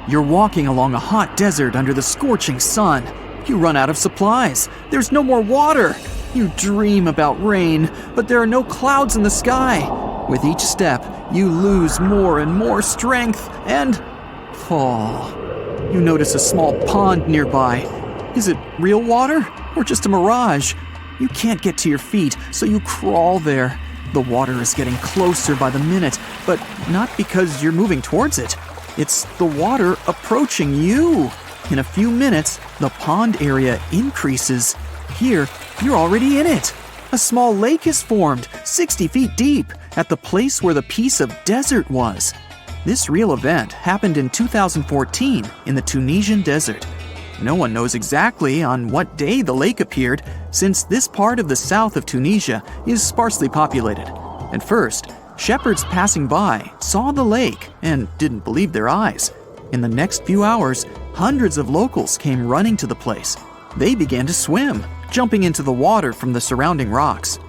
You're walking along a hot desert under the scorching sun. You run out of supplies. There's no more water. You dream about rain, but there are no clouds in the sky. With each step, you lose more and more strength and fall. You notice a small pond nearby. Is it real water or just a mirage? You can't get to your feet, so you crawl there. The water is getting closer by the minute, but not because you're moving towards it. It's the water approaching you. In a few minutes, the pond area increases. Here, you're already in it. A small lake is formed, 60 feet deep, at the place where the piece of desert was. This real event happened in 2014 in the Tunisian desert. No one knows exactly on what day the lake appeared, since this part of the south of Tunisia is sparsely populated. At first, shepherds passing by saw the lake and didn't believe their eyes. In the next few hours, hundreds of locals came running to the place. They began to swim, jumping into the water from the surrounding rocks.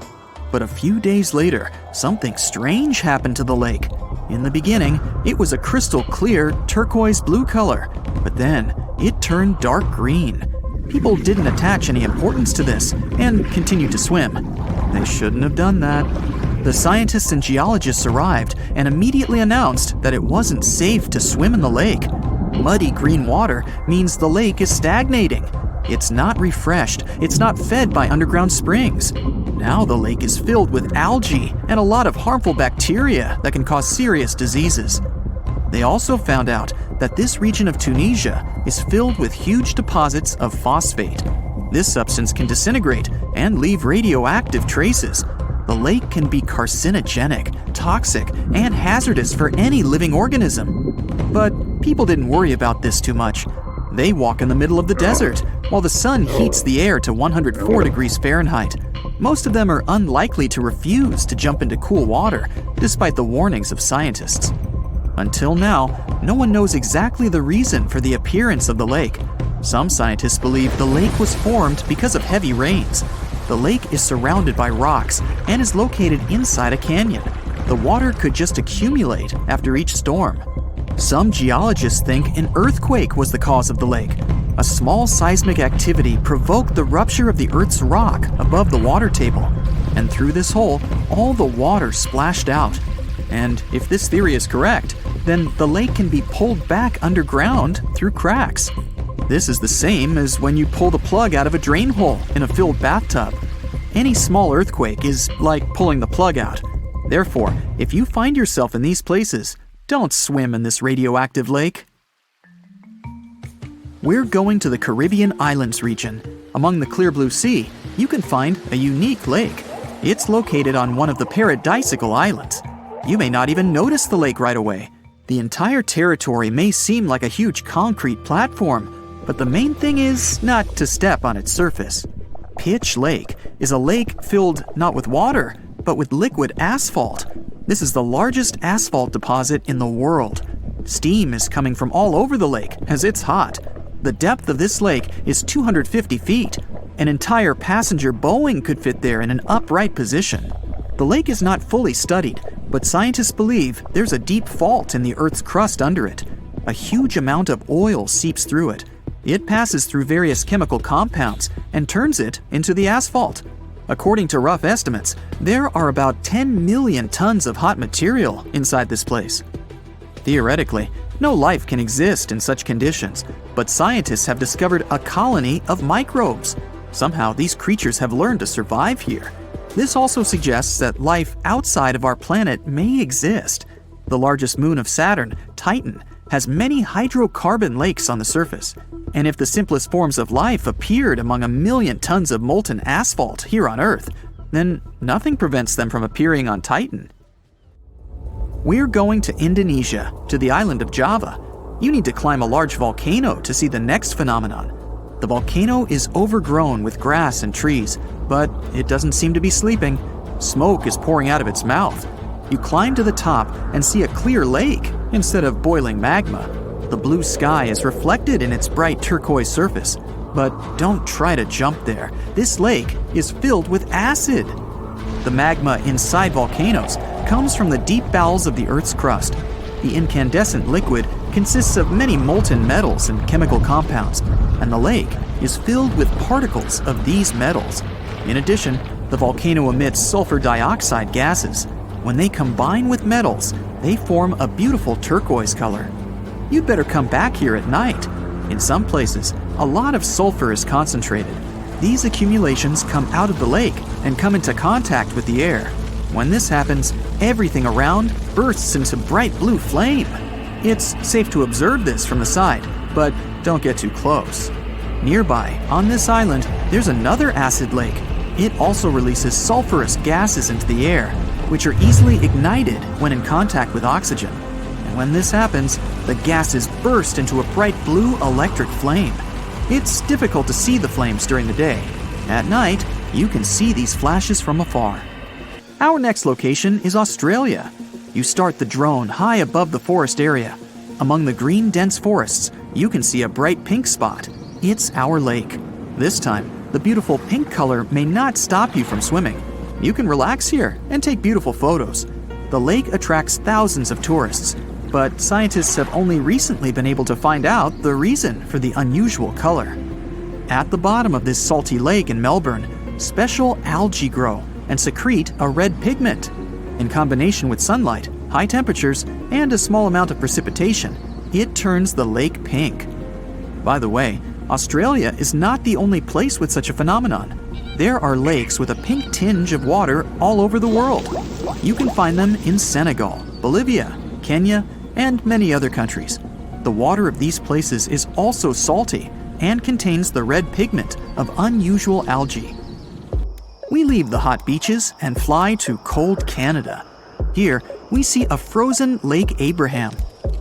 But a few days later, something strange happened to the lake. In the beginning, it was a crystal clear turquoise blue color, but then it turned dark green. People didn't attach any importance to this and continued to swim. They shouldn't have done that. The scientists and geologists arrived and immediately announced that it wasn't safe to swim in the lake. Muddy green water means the lake is stagnating. It's not refreshed, it's not fed by underground springs. Now the lake is filled with algae and a lot of harmful bacteria that can cause serious diseases. They also found out that this region of Tunisia is filled with huge deposits of phosphate. This substance can disintegrate and leave radioactive traces. The lake can be carcinogenic, toxic, and hazardous for any living organism. But people didn't worry about this too much. They walk in the middle of the desert, while the sun heats the air to 104 degrees Fahrenheit. Most of them are unlikely to refuse to jump into cool water, despite the warnings of scientists. Until now, no one knows exactly the reason for the appearance of the lake. Some scientists believe the lake was formed because of heavy rains. The lake is surrounded by rocks and is located inside a canyon. The water could just accumulate after each storm. Some geologists think an earthquake was the cause of the lake. A small seismic activity provoked the rupture of the Earth's rock above the water table, and through this hole, all the water splashed out. And if this theory is correct, then the lake can be pulled back underground through cracks. This is the same as when you pull the plug out of a drain hole in a filled bathtub. Any small earthquake is like pulling the plug out. Therefore, if you find yourself in these places, don't swim in this radioactive lake. We're going to the Caribbean Islands region. Among the clear blue sea, you can find a unique lake. It's located on one of the paradisical islands. You may not even notice the lake right away. The entire territory may seem like a huge concrete platform, but the main thing is not to step on its surface. Pitch Lake is a lake filled not with water, but with liquid asphalt. This is the largest asphalt deposit in the world. Steam is coming from all over the lake as it's hot. The depth of this lake is 250 feet. An entire passenger Boeing could fit there in an upright position. The lake is not fully studied, but scientists believe there's a deep fault in the Earth's crust under it. A huge amount of oil seeps through it. It passes through various chemical compounds and turns it into the asphalt. According to rough estimates, there are about 10 million tons of hot material inside this place. Theoretically, no life can exist in such conditions, but scientists have discovered a colony of microbes. Somehow, these creatures have learned to survive here. This also suggests that life outside of our planet may exist. The largest moon of Saturn, Titan, has many hydrocarbon lakes on the surface. And if the simplest forms of life appeared among 1 million tons of molten asphalt here on Earth, then nothing prevents them from appearing on Titan. We're going to Indonesia, to the island of Java. You need to climb a large volcano to see the next phenomenon. The volcano is overgrown with grass and trees, but it doesn't seem to be sleeping. Smoke is pouring out of its mouth. You climb to the top and see a clear lake instead of boiling magma. The blue sky is reflected in its bright turquoise surface. But don't try to jump there. This lake is filled with acid. The magma inside volcanoes comes from the deep bowels of the Earth's crust. The incandescent liquid consists of many molten metals and chemical compounds, and the lake is filled with particles of these metals. In addition, the volcano emits sulfur dioxide gases. When they combine with metals, they form a beautiful turquoise color. You'd better come back here at night. In some places, a lot of sulfur is concentrated. These accumulations come out of the lake and come into contact with the air. When this happens, everything around bursts into bright blue flame. It's safe to observe this from the side, but don't get too close. Nearby, on this island, there's another acid lake. It also releases sulfurous gases into the air, which are easily ignited when in contact with oxygen. And when this happens, the gases burst into a bright blue electric flame. It's difficult to see the flames during the day. At night, you can see these flashes from afar. Our next location is Australia. You start the drone high above the forest area. Among the green dense forests, you can see a bright pink spot. It's our lake. This time, the beautiful pink color may not stop you from swimming. You can relax here and take beautiful photos. The lake attracts thousands of tourists, but scientists have only recently been able to find out the reason for the unusual color. At the bottom of this salty lake in Melbourne, special algae grow and secrete a red pigment. In combination with sunlight, high temperatures, and a small amount of precipitation, it turns the lake pink. By the way, Australia is not the only place with such a phenomenon. There are lakes with a pink tinge of water all over the world. You can find them in Senegal, Bolivia, Kenya, and many other countries. The water of these places is also salty and contains the red pigment of unusual algae. We leave the hot beaches and fly to cold Canada. Here, we see a frozen Lake Abraham.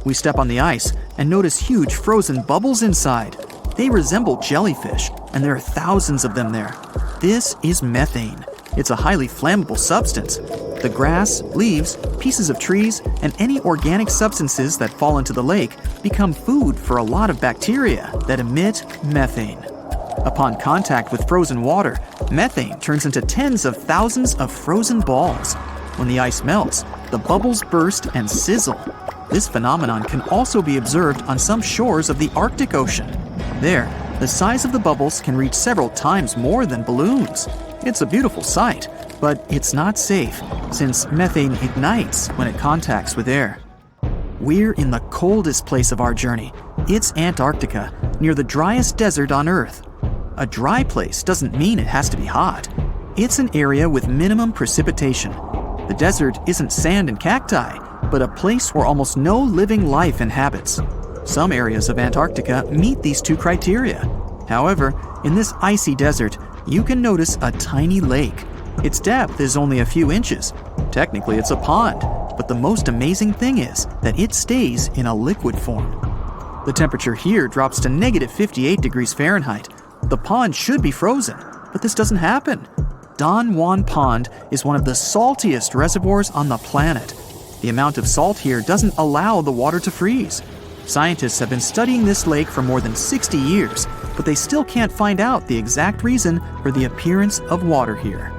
We step on the ice and notice huge frozen bubbles inside. They resemble jellyfish, and there are thousands of them there. This is methane. It's a highly flammable substance. The grass, leaves, pieces of trees, and any organic substances that fall into the lake become food for a lot of bacteria that emit methane. Upon contact with frozen water, methane turns into tens of thousands of frozen balls. When the ice melts, the bubbles burst and sizzle. This phenomenon can also be observed on some shores of the Arctic Ocean. There, the size of the bubbles can reach several times more than balloons. It's a beautiful sight, but it's not safe, since methane ignites when it contacts with air. We're in the coldest place of our journey. It's Antarctica, near the driest desert on Earth. A dry place doesn't mean it has to be hot. It's an area with minimum precipitation. The desert isn't sand and cacti, but a place where almost no living life inhabits. Some areas of Antarctica meet these two criteria. However, in this icy desert, you can notice a tiny lake. Its depth is only a few inches. Technically, it's a pond, but the most amazing thing is that it stays in a liquid form. The temperature here drops to -58 degrees Fahrenheit. The pond should be frozen, but this doesn't happen. Don Juan Pond is one of the saltiest reservoirs on the planet. The amount of salt here doesn't allow the water to freeze. Scientists have been studying this lake for more than 60 years, but they still can't find out the exact reason for the appearance of water here.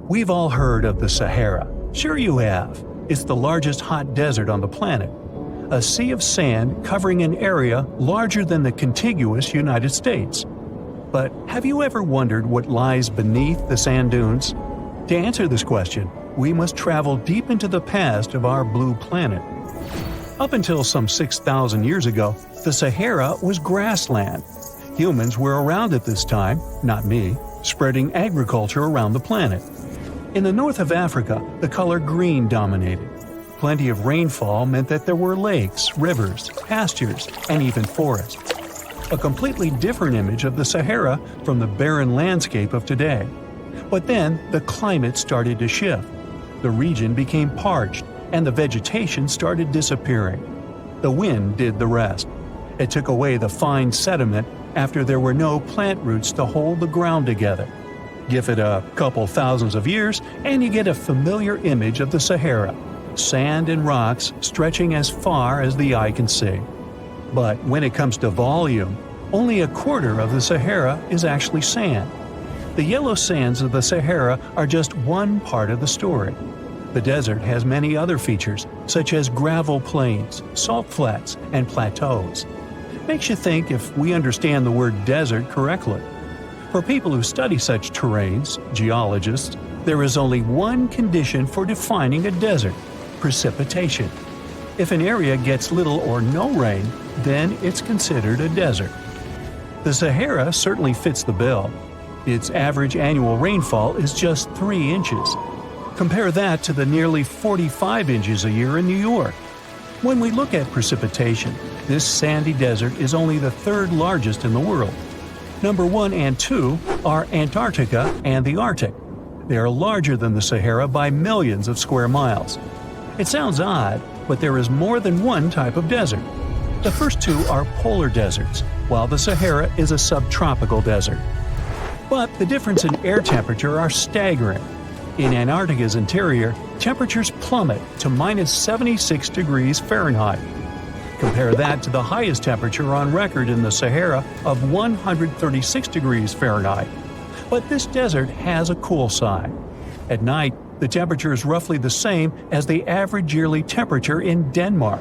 We've all heard of the Sahara. Sure you have. It's the largest hot desert on the planet. A sea of sand covering an area larger than the contiguous United States. But have you ever wondered what lies beneath the sand dunes? To answer this question, we must travel deep into the past of our blue planet. Up until some 6,000 years ago, the Sahara was grassland. Humans were around at this time, not me, spreading agriculture around the planet. In the north of Africa, the color green dominated. Plenty of rainfall meant that there were lakes, rivers, pastures, and even forests. A completely different image of the Sahara from the barren landscape of today. But then the climate started to shift. The region became parched, and the vegetation started disappearing. The wind did the rest. It took away the fine sediment after there were no plant roots to hold the ground together. Give it a couple thousands of years, and you get a familiar image of the Sahara. Sand and rocks stretching as far as the eye can see. But when it comes to volume, only a quarter of the Sahara is actually sand. The yellow sands of the Sahara are just one part of the story. The desert has many other features, such as gravel plains, salt flats, and plateaus. Makes you think if we understand the word desert correctly. For people who study such terrains, geologists, there is only one condition for defining a desert: precipitation. If an area gets little or no rain, then it's considered a desert. The Sahara certainly fits the bill. Its average annual rainfall is just 3 inches. Compare that to the nearly 45 inches a year in New York. When we look at precipitation, this sandy desert is only the 3rd largest in the world. Number 1 and 2 are Antarctica and the Arctic. They are larger than the Sahara by millions of square miles. It sounds odd, but there is more than one type of desert. The first 2 are polar deserts, while the Sahara is a subtropical desert. But the difference in air temperature are staggering. In Antarctica's interior, temperatures plummet to minus 76 degrees Fahrenheit. Compare that to the highest temperature on record in the Sahara of 136 degrees Fahrenheit. But this desert has a cool side. At night, the temperature is roughly the same as the average yearly temperature in Denmark.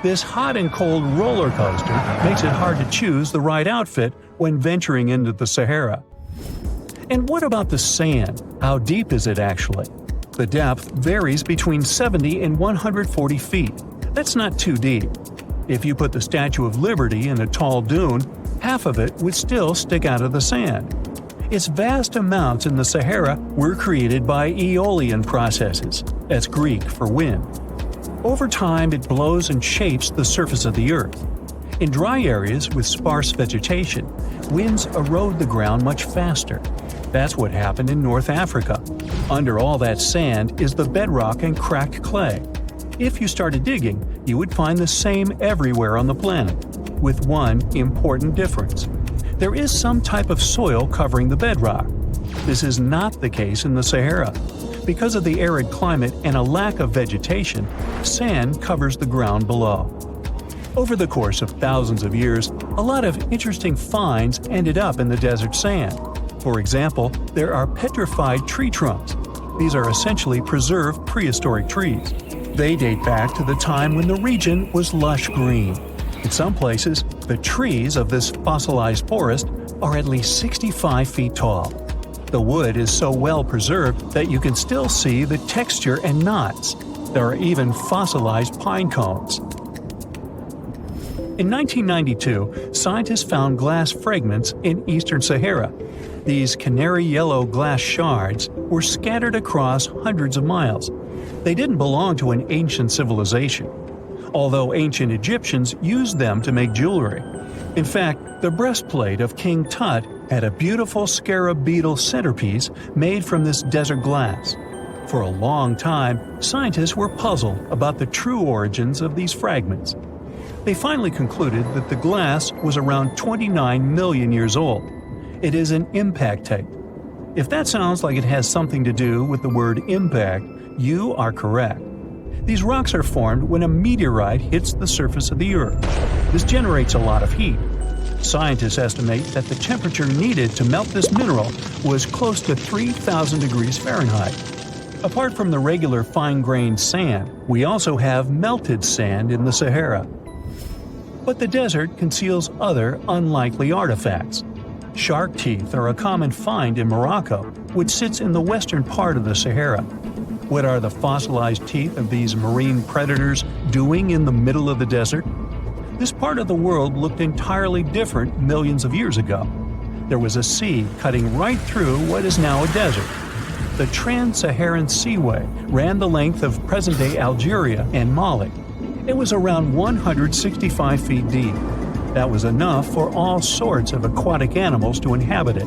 This hot and cold roller coaster makes it hard to choose the right outfit when venturing into the Sahara. And what about the sand? How deep is it actually? The depth varies between 70 and 140 feet. That's not too deep. If you put the Statue of Liberty in a tall dune, half of it would still stick out of the sand. Its vast amounts in the Sahara were created by aeolian processes. That's Greek for wind. Over time, it blows and shapes the surface of the earth. In dry areas with sparse vegetation, winds erode the ground much faster. That's what happened in North Africa. Under all that sand is the bedrock and cracked clay. If you started digging, you would find the same everywhere on the planet, with one important difference. There is some type of soil covering the bedrock. This is not the case in the Sahara. Because of the arid climate and a lack of vegetation, sand covers the ground below. Over the course of thousands of years, a lot of interesting finds ended up in the desert sand. For example, there are petrified tree trunks. These are essentially preserved prehistoric trees. They date back to the time when the region was lush green. In some places, the trees of this fossilized forest are at least 65 feet tall. The wood is so well preserved that you can still see the texture and knots. There are even fossilized pine cones. In 1992, scientists found glass fragments in eastern Sahara. These canary yellow glass shards were scattered across hundreds of miles. They didn't belong to an ancient civilization, although ancient Egyptians used them to make jewelry. In fact, the breastplate of King Tut had a beautiful scarab beetle centerpiece made from this desert glass. For a long time, scientists were puzzled about the true origins of these fragments. They finally concluded that the glass was around 29 million years old. It is an impact tape. If that sounds like it has something to do with the word impact, you are correct. These rocks are formed when a meteorite hits the surface of the Earth. This generates a lot of heat. Scientists estimate that the temperature needed to melt this mineral was close to 3,000 degrees Fahrenheit. Apart from the regular fine-grained sand, we also have melted sand in the Sahara. But the desert conceals other unlikely artifacts. Shark teeth are a common find in Morocco, which sits in the western part of the Sahara. What are the fossilized teeth of these marine predators doing in the middle of the desert? This part of the world looked entirely different millions of years ago. There was a sea cutting right through what is now a desert. The Trans-Saharan Seaway ran the length of present-day Algeria and Mali. It was around 165 feet deep. That was enough for all sorts of aquatic animals to inhabit it.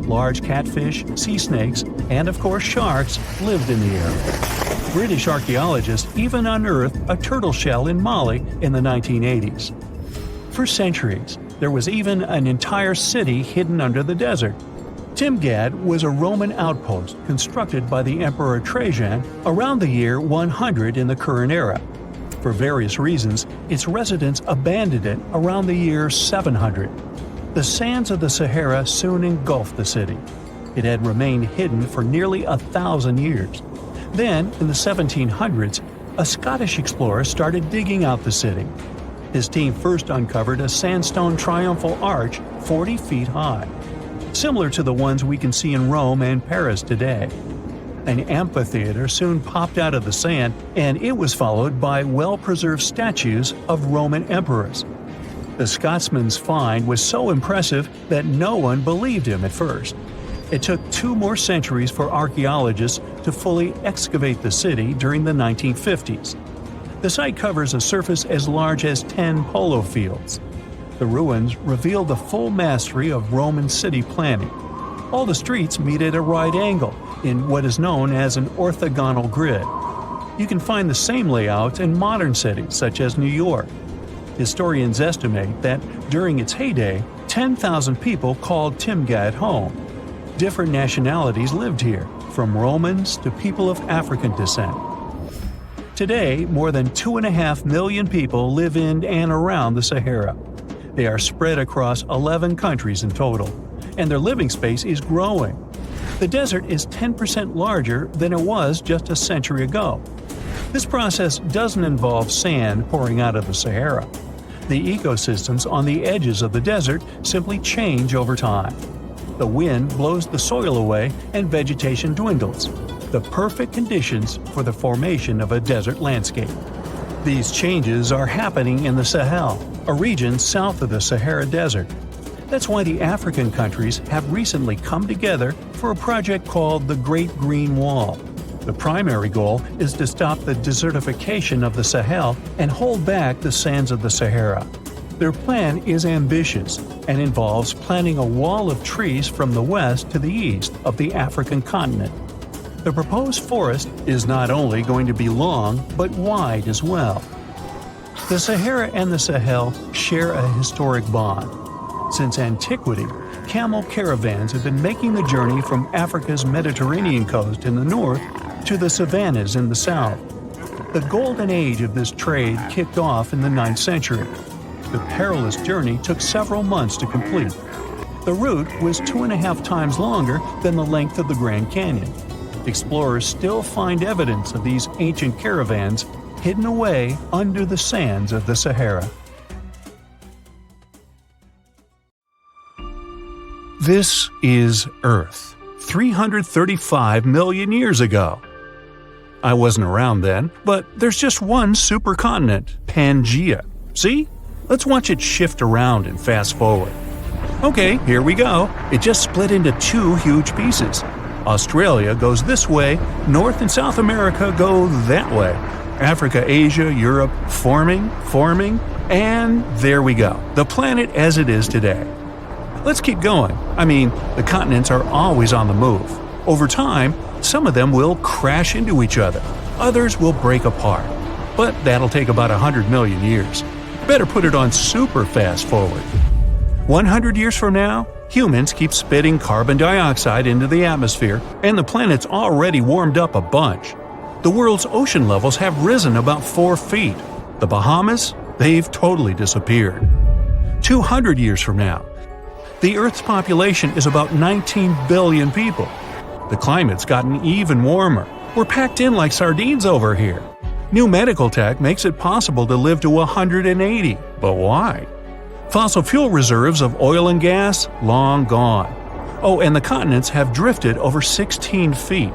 Large catfish, sea snakes, and of course sharks lived in the area. British archaeologists even unearthed a turtle shell in Mali in the 1980s. For centuries, there was even an entire city hidden under the desert. Timgad was a Roman outpost constructed by the Emperor Trajan around the year 100 in the current era. For various reasons, its residents abandoned it around the year 700. The sands of the Sahara soon engulfed the city. It had remained hidden for nearly 1,000 years. Then, in the 1700s, a Scottish explorer started digging out the city. His team first uncovered a sandstone triumphal arch 40 feet high, similar to the ones we can see in Rome and Paris today. An amphitheater soon popped out of the sand, and it was followed by well-preserved statues of Roman emperors. The Scotsman's find was so impressive that no one believed him at first. It took 2 more centuries for archaeologists to fully excavate the city during the 1950s. The site covers a surface as large as 10 polo fields. The ruins reveal the full mastery of Roman city planning. All the streets meet at a right angle in what is known as an orthogonal grid. You can find the same layout in modern cities such as New York. Historians estimate that during its heyday, 10,000 people called Timgad home. Different nationalities lived here, from Romans to people of African descent. Today, more than 2.5 million people live in and around the Sahara. They are spread across 11 countries in total, and their living space is growing. The desert is 10% larger than it was just a century ago. This process doesn't involve sand pouring out of the Sahara. The ecosystems on the edges of the desert simply change over time. The wind blows the soil away and vegetation dwindles. The perfect conditions for the formation of a desert landscape. These changes are happening in the Sahel, a region south of the Sahara Desert. That's why the African countries have recently come together for a project called the Great Green Wall. The primary goal is to stop the desertification of the Sahel and hold back the sands of the Sahara. Their plan is ambitious and involves planting a wall of trees from the west to the east of the African continent. The proposed forest is not only going to be long, but wide as well. The Sahara and the Sahel share a historic bond. Since antiquity, camel caravans have been making the journey from Africa's Mediterranean coast in the north to the savannas in the south. The golden age of this trade kicked off in the 9th century. The perilous journey took several months to complete. The route was 2.5 times longer than the length of the Grand Canyon. Explorers still find evidence of these ancient caravans hidden away under the sands of the Sahara. This is Earth, 335 million years ago. I wasn't around then, but there's just one supercontinent, Pangaea. See? Let's watch it shift around and fast forward. Okay, here we go. It just split into 2 huge pieces. Australia goes this way, North and South America go that way. Africa, Asia, Europe, forming, and there we go. The planet as it is today. Let's keep going. I mean, the continents are always on the move. Over time, some of them will crash into each other. Others will break apart. But that'll take about 100 million years. Better put it on super fast forward. 100 years from now, humans keep spitting carbon dioxide into the atmosphere, and the planet's already warmed up a bunch. The world's ocean levels have risen about 4 feet. The Bahamas? They've totally disappeared. 200 years from now, the Earth's population is about 19 billion people. The climate's gotten even warmer. We're packed in like sardines over here. New medical tech makes it possible to live to 180, but why? Fossil fuel reserves of oil and gas? Long gone. Oh, and the continents have drifted over 16 feet.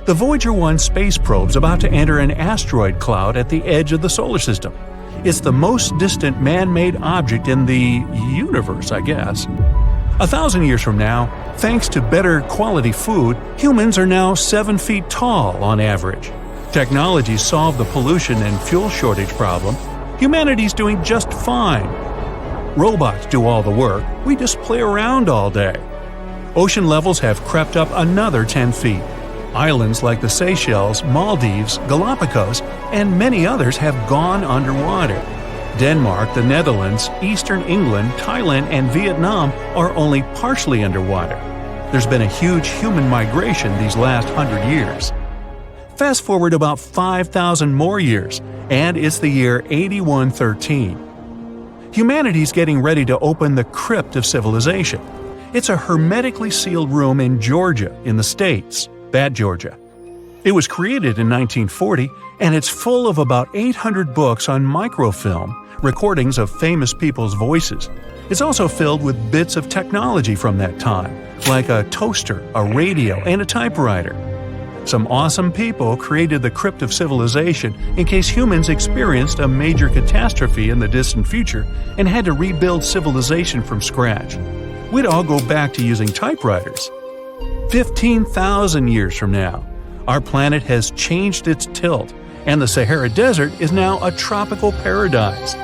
The Voyager 1 space probe's about to enter an asteroid cloud at the edge of the solar system. It's the most distant man-made object in the universe, I guess. 1,000 years from now, thanks to better quality food, humans are now 7 feet tall on average. Technology solved the pollution and fuel shortage problem. Humanity's doing just fine. Robots do all the work, we just play around all day. Ocean levels have crept up another 10 feet. Islands like the Seychelles, Maldives, Galapagos, and many others have gone underwater. Denmark, the Netherlands, Eastern England, Thailand, and Vietnam are only partially underwater. There's been a huge human migration these last 100 years. Fast forward about 5,000 more years, and it's the year 8113. Humanity's getting ready to open the crypt of civilization. It's a hermetically sealed room in Georgia, in the States. That Georgia. It was created in 1940, and it's full of about 800 books on microfilm, recordings of famous people's voices. It's also filled with bits of technology from that time, like a toaster, a radio, and a typewriter. Some awesome people created the crypt of civilization in case humans experienced a major catastrophe in the distant future and had to rebuild civilization from scratch. We'd all go back to using typewriters. 15,000 years from now, our planet has changed its tilt, and the Sahara Desert is now a tropical paradise.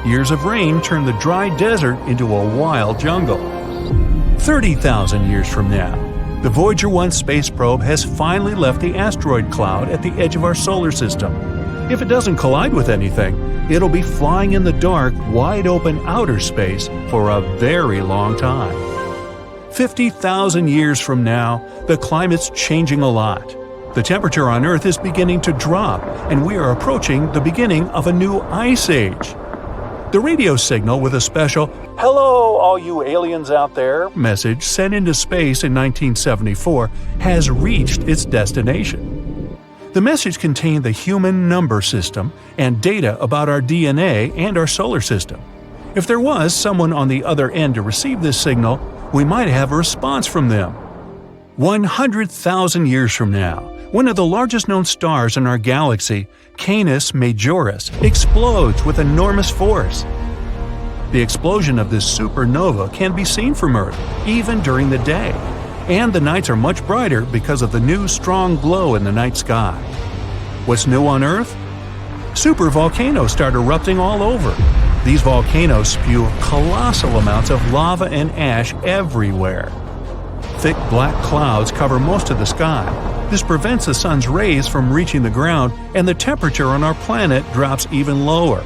Years of rain turn the dry desert into a wild jungle. 30,000 years from now, the Voyager 1 space probe has finally left the asteroid cloud at the edge of our solar system. If it doesn't collide with anything, it'll be flying in the dark, wide-open outer space for a very long time. 50,000 years from now, the climate's changing a lot. The temperature on Earth is beginning to drop, and we are approaching the beginning of a new ice age. The radio signal with a special "Hello, all you aliens out there" message sent into space in 1974 has reached its destination. The message contained the human number system and data about our DNA and our solar system. If there was someone on the other end to receive this signal, we might have a response from them. 100,000 years from now, one of the largest known stars in our galaxy, Canis Majoris, explodes with enormous force. The explosion of this supernova can be seen from Earth, even during the day, and the nights are much brighter because of the new strong glow in the night sky. What's new on Earth? Supervolcanoes start erupting all over. These volcanoes spew colossal amounts of lava and ash everywhere. Thick black clouds cover most of the sky. This prevents the sun's rays from reaching the ground, and the temperature on our planet drops even lower.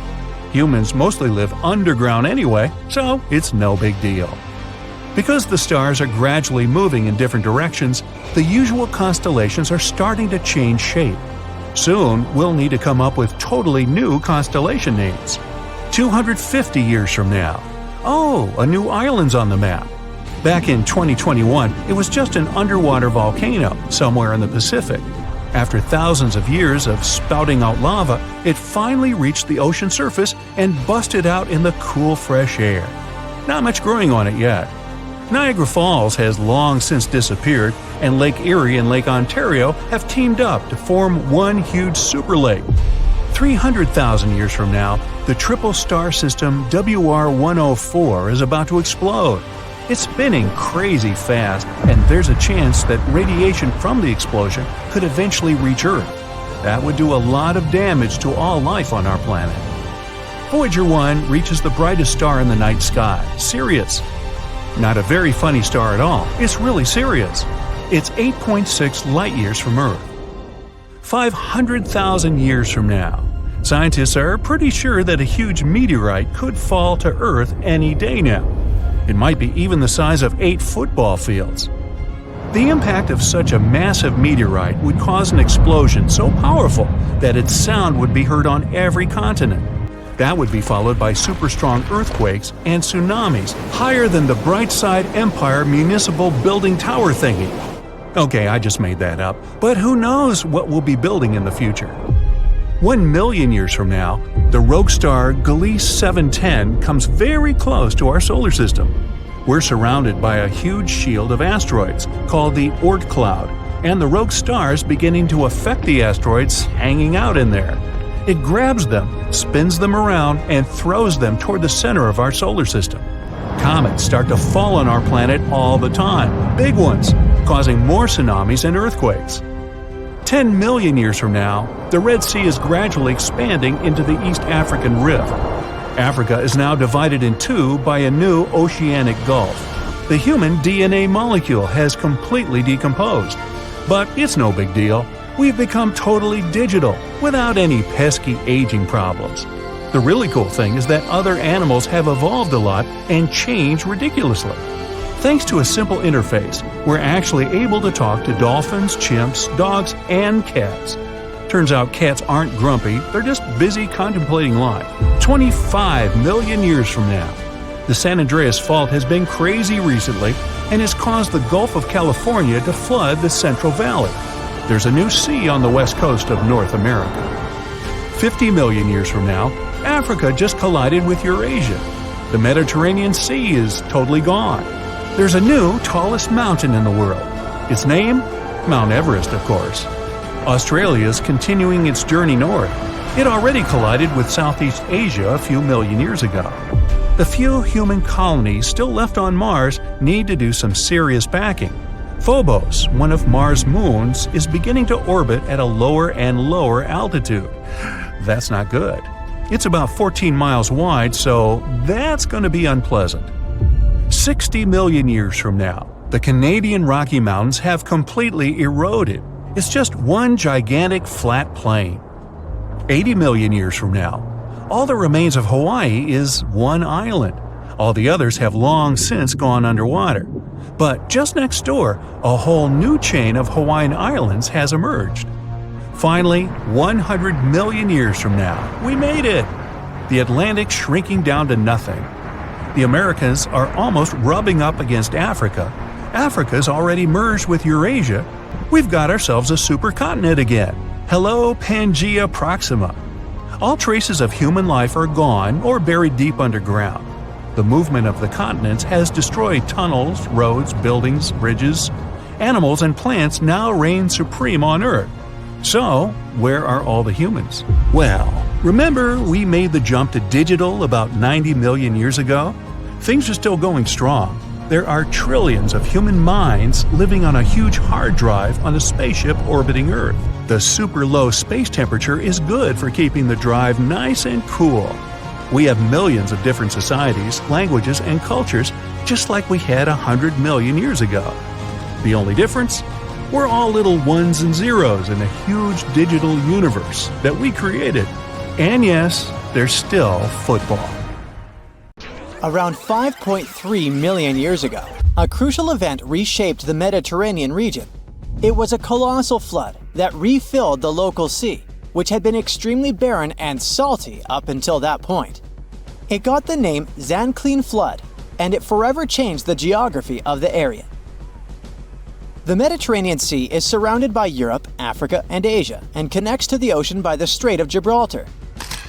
Humans mostly live underground anyway, so it's no big deal. Because the stars are gradually moving in different directions, the usual constellations are starting to change shape. Soon, we'll need to come up with totally new constellation names. 250 years from now, a new island's on the map. Back in 2021, it was just an underwater volcano somewhere in the Pacific. After thousands of years of spouting out lava, it finally reached the ocean surface and busted out in the cool, fresh air. Not much growing on it yet. Niagara Falls has long since disappeared, and Lake Erie and Lake Ontario have teamed up to form one huge superlake. 300,000 years from now, the triple star system WR-104 is about to explode. It's spinning crazy fast, and there's a chance that radiation from the explosion could eventually reach Earth. That would do a lot of damage to all life on our planet. Voyager 1 reaches the brightest star in the night sky, Sirius. Not a very funny star at all, it's really Sirius. It's 8.6 light-years from Earth. 500,000 years from now, scientists are pretty sure that a huge meteorite could fall to Earth any day now. It might be even the size of 8 football fields. The impact of such a massive meteorite would cause an explosion so powerful that its sound would be heard on every continent. That would be followed by super strong earthquakes and tsunamis higher than the Brightside Empire municipal building tower thingy. Okay, I just made that up, but who knows what we'll be building in the future. 1 million years from now, the rogue star Gliese 710 comes very close to our solar system. We're surrounded by a huge shield of asteroids called the Oort cloud, and the rogue star is beginning to affect the asteroids hanging out in there. It grabs them, spins them around, and throws them toward the center of our solar system. Comets start to fall on our planet all the time, big ones, causing more tsunamis and earthquakes. 10 million years from now, the Red Sea is gradually expanding into the East African Rift. Africa is now divided in two by a new oceanic gulf. The human DNA molecule has completely decomposed. But it's no big deal. We've become totally digital, without any pesky aging problems. The really cool thing is that other animals have evolved a lot and changed ridiculously. Thanks to a simple interface, we're actually able to talk to dolphins, chimps, dogs, and cats. Turns out cats aren't grumpy, they're just busy contemplating life. 25 million years from now, the San Andreas Fault has been crazy recently and has caused the Gulf of California to flood the Central Valley. there's a new sea on the west coast of North America. 50 million years from now, Africa just collided with Eurasia. The Mediterranean Sea is totally gone. There's a new tallest mountain in the world. Its name? Mount Everest, of course. Australia is continuing its journey north. It already collided with Southeast Asia a few million years ago. The few human colonies still left on Mars need to do some serious packing. Phobos, one of Mars' moons, is beginning to orbit at a lower and lower altitude. That's not good. It's about 14 miles wide, so that's going to be unpleasant. 60 million years from now, the Canadian Rocky Mountains have completely eroded. It's just one gigantic flat plain. 80 million years from now, all that remains of Hawaii is one island. All the others have long since gone underwater. But just next door, a whole new chain of Hawaiian islands has emerged. Finally, 100 million years from now, we made it! The Atlantic shrinking down to nothing. The Americas are almost rubbing up against Africa. Africa's already merged with Eurasia. We've got ourselves a supercontinent again. Hello, Pangaea Proxima. All traces of human life are gone or buried deep underground. The movement of the continents has destroyed tunnels, roads, buildings, bridges. Animals and plants now reign supreme on Earth. So, where are all the humans? Well, remember we made the jump to digital about 90 million years ago? Things are still going strong. There are trillions of human minds living on a huge hard drive on a spaceship orbiting Earth. The super low space temperature is good for keeping the drive nice and cool. We have millions of different societies, languages, and cultures, just like we had 100 million years ago. The only difference? We're all little ones and zeros in a huge digital universe that we created. And yes, there's still football. Around 5.3 million years ago, a crucial event reshaped the Mediterranean region. It was a colossal flood that refilled the local sea, which had been extremely barren and salty up until that point. It got the name Zanclean Flood, and it forever changed the geography of the area. The Mediterranean Sea is surrounded by Europe, Africa, and Asia, and connects to the ocean by the Strait of Gibraltar.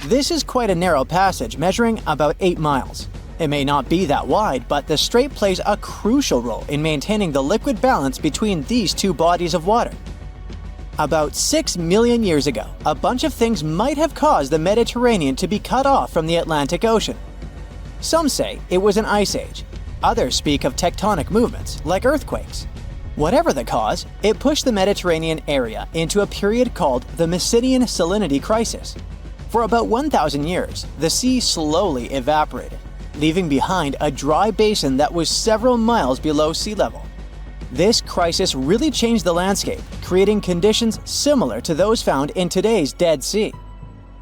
This is quite a narrow passage, measuring about 8 miles. It may not be that wide, but the strait plays a crucial role in maintaining the liquid balance between these two bodies of water. About 6 million years ago, a bunch of things might have caused the Mediterranean to be cut off from the Atlantic Ocean. Some say it was an ice age. Others speak of tectonic movements, like earthquakes. Whatever the cause, it pushed the Mediterranean area into a period called the Mycenaean Salinity Crisis. For about 1,000 years, the sea slowly evaporated, leaving behind a dry basin that was several miles below sea level. This crisis really changed the landscape, creating conditions similar to those found in today's Dead Sea.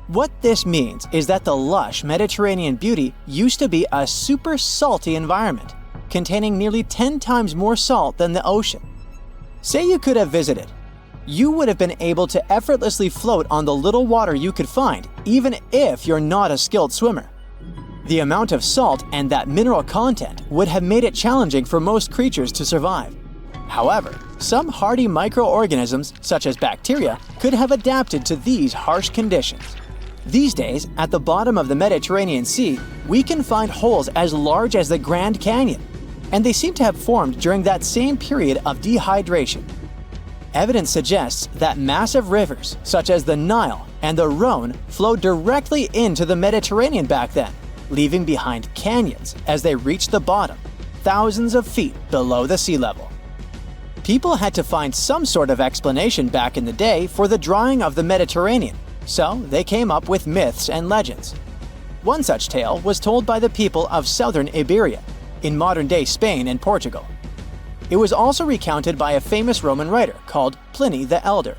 What this means is that the lush Mediterranean beauty used to be a super salty environment, containing nearly 10 times more salt than the ocean. Say you could have visited. You would have been able to effortlessly float on the little water you could find, even if you're not a skilled swimmer. The amount of salt and that mineral content would have made it challenging for most creatures to survive. However, some hardy microorganisms, such as bacteria, could have adapted to these harsh conditions. These days, at the bottom of the Mediterranean Sea, we can find holes as large as the Grand Canyon, and they seem to have formed during that same period of dehydration. Evidence suggests that massive rivers, such as the Nile and the Rhone, flowed directly into the Mediterranean back then, leaving behind canyons as they reached the bottom, thousands of feet below the sea level. People had to find some sort of explanation back in the day for the drying of the Mediterranean, so they came up with myths and legends. One such tale was told by the people of southern Iberia, in modern-day Spain and Portugal. It was also recounted by a famous Roman writer called Pliny the Elder.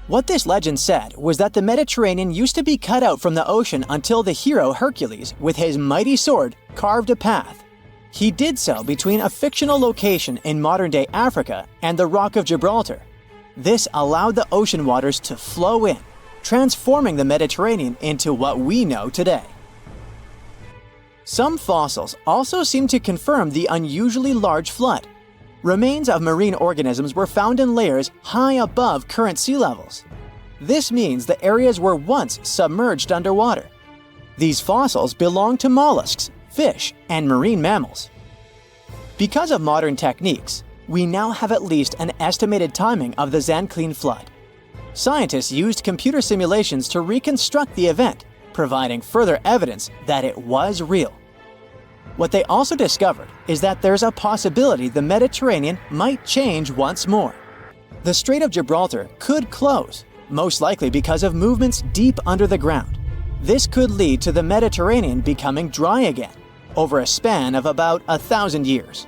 What this legend said was that the Mediterranean used to be cut out from the ocean until the hero Hercules, with his mighty sword, carved a path. He did so between a fictional location in modern-day Africa and the Rock of Gibraltar. This allowed the ocean waters to flow in, transforming the Mediterranean into what we know today. Some fossils also seem to confirm the unusually large flood. Remains of marine organisms were found in layers high above current sea levels. This means the areas were once submerged underwater. These fossils belong to mollusks, fish, and marine mammals. Because of modern techniques, we now have at least an estimated timing of the Zanclean flood. Scientists used computer simulations to reconstruct the event, providing further evidence that it was real. What they also discovered is that there's a possibility the Mediterranean might change once more. The Strait of Gibraltar could close, most likely because of movements deep under the ground. This could lead to the Mediterranean becoming dry again, over a span of about 1,000 years.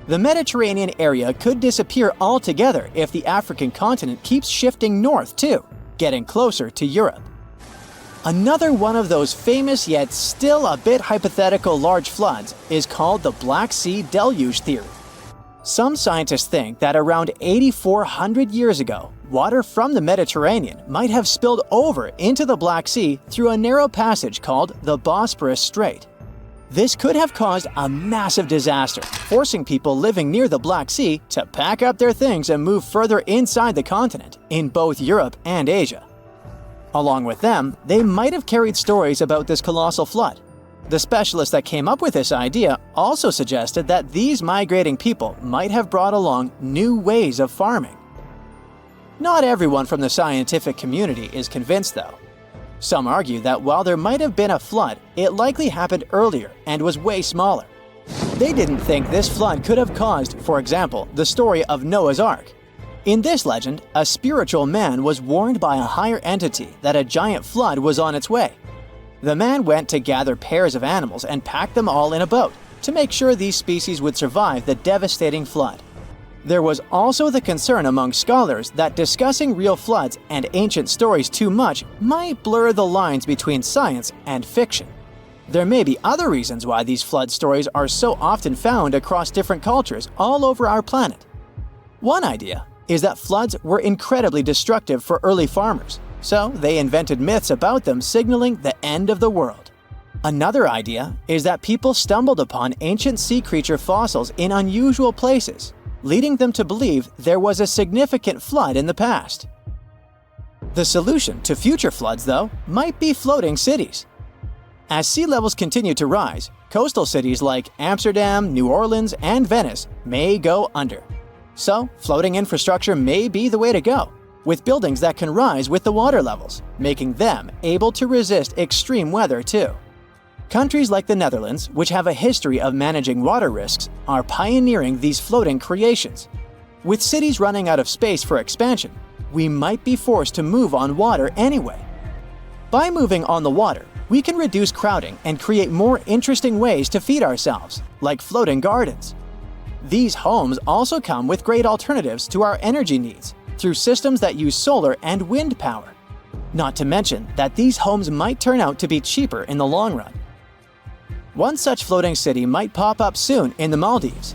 The Mediterranean area could disappear altogether if the African continent keeps shifting north too, getting closer to Europe. Another one of those famous yet still a bit hypothetical large floods is called the Black Sea Deluge theory. Some scientists think that around 8,400 years ago, water from the Mediterranean might have spilled over into the Black Sea through a narrow passage called the Bosporus Strait. This could have caused a massive disaster, forcing people living near the Black Sea to pack up their things and move further inside the continent, in both Europe and Asia. Along with them, they might have carried stories about this colossal flood. The specialist that came up with this idea also suggested that these migrating people might have brought along new ways of farming. Not everyone from the scientific community is convinced, though. Some argue that while there might have been a flood, it likely happened earlier and was way smaller. They didn't think this flood could have caused, for example, the story of Noah's Ark. In this legend, a spiritual man was warned by a higher entity that a giant flood was on its way. The man went to gather pairs of animals and pack them all in a boat to make sure these species would survive the devastating flood. There was also the concern among scholars that discussing real floods and ancient stories too much might blur the lines between science and fiction. There may be other reasons why these flood stories are so often found across different cultures all over our planet. One idea is that floods were incredibly destructive for early farmers, so they invented myths about them signaling the end of the world. Another idea is that people stumbled upon ancient sea creature fossils in unusual places, leading them to believe there was a significant flood in the past. The solution to future floods, though, might be floating cities. As sea levels continue to rise, coastal cities like Amsterdam, New Orleans, and Venice may go under. So, floating infrastructure may be the way to go, with buildings that can rise with the water levels, making them able to resist extreme weather too. Countries like the Netherlands, which have a history of managing water risks, are pioneering these floating creations. With cities running out of space for expansion, we might be forced to move on water anyway. By moving on the water, we can reduce crowding and create more interesting ways to feed ourselves, like floating gardens. These homes also come with great alternatives to our energy needs through systems that use solar and wind power. Not to mention that these homes might turn out to be cheaper in the long run. One such floating city might pop up soon in the Maldives.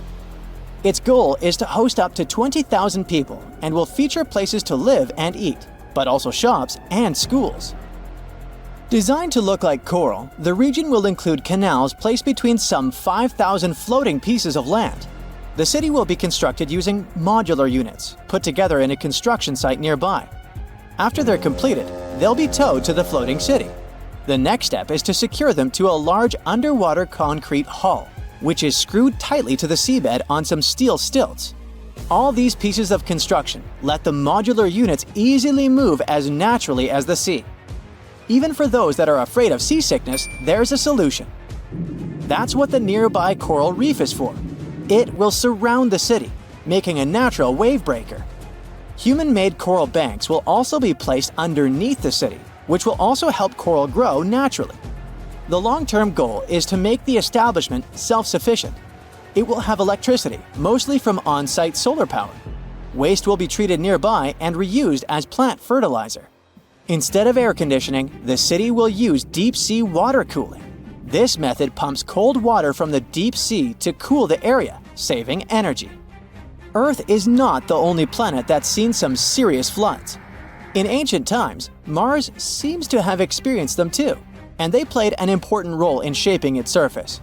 Its goal is to host up to 20,000 people and will feature places to live and eat, but also shops and schools. Designed to look like coral, the region will include canals placed between some 5,000 floating pieces of land. The city will be constructed using modular units, put together in a construction site nearby. After they're completed, they'll be towed to the floating city. The next step is to secure them to a large underwater concrete hull, which is screwed tightly to the seabed on some steel stilts. All these pieces of construction let the modular units easily move as naturally as the sea. Even for those that are afraid of seasickness, there's a solution. That's what the nearby coral reef is for. It will surround the city, making a natural wave breaker. Human-made coral banks will also be placed underneath the city, which will also help coral grow naturally. The long-term goal is to make the establishment self-sufficient. It will have electricity, mostly from on-site solar power. Waste will be treated nearby and reused as plant fertilizer. Instead of air conditioning, the city will use deep-sea water cooling. This method pumps cold water from the deep sea to cool the area, saving energy. Earth is not the only planet that's seen some serious floods. In ancient times, Mars seems to have experienced them too, and they played an important role in shaping its surface.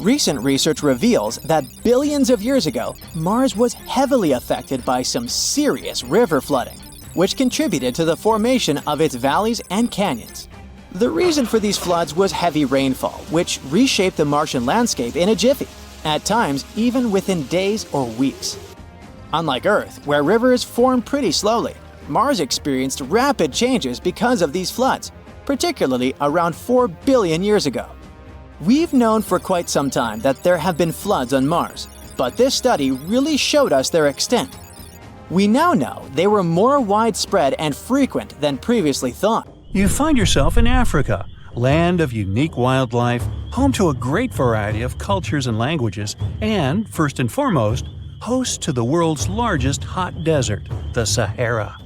Recent research reveals that billions of years ago, Mars was heavily affected by some serious river flooding, which contributed to the formation of its valleys and canyons. The reason for these floods was heavy rainfall, which reshaped the Martian landscape in a jiffy, at times even within days or weeks. Unlike Earth, where rivers form pretty slowly, Mars experienced rapid changes because of these floods, particularly around 4 billion years ago. We've known for quite some time that there have been floods on Mars, but this study really showed us their extent. We now know they were more widespread and frequent than previously thought. You find yourself in Africa, land of unique wildlife, home to a great variety of cultures and languages, and, first and foremost, host to the world's largest hot desert, the Sahara.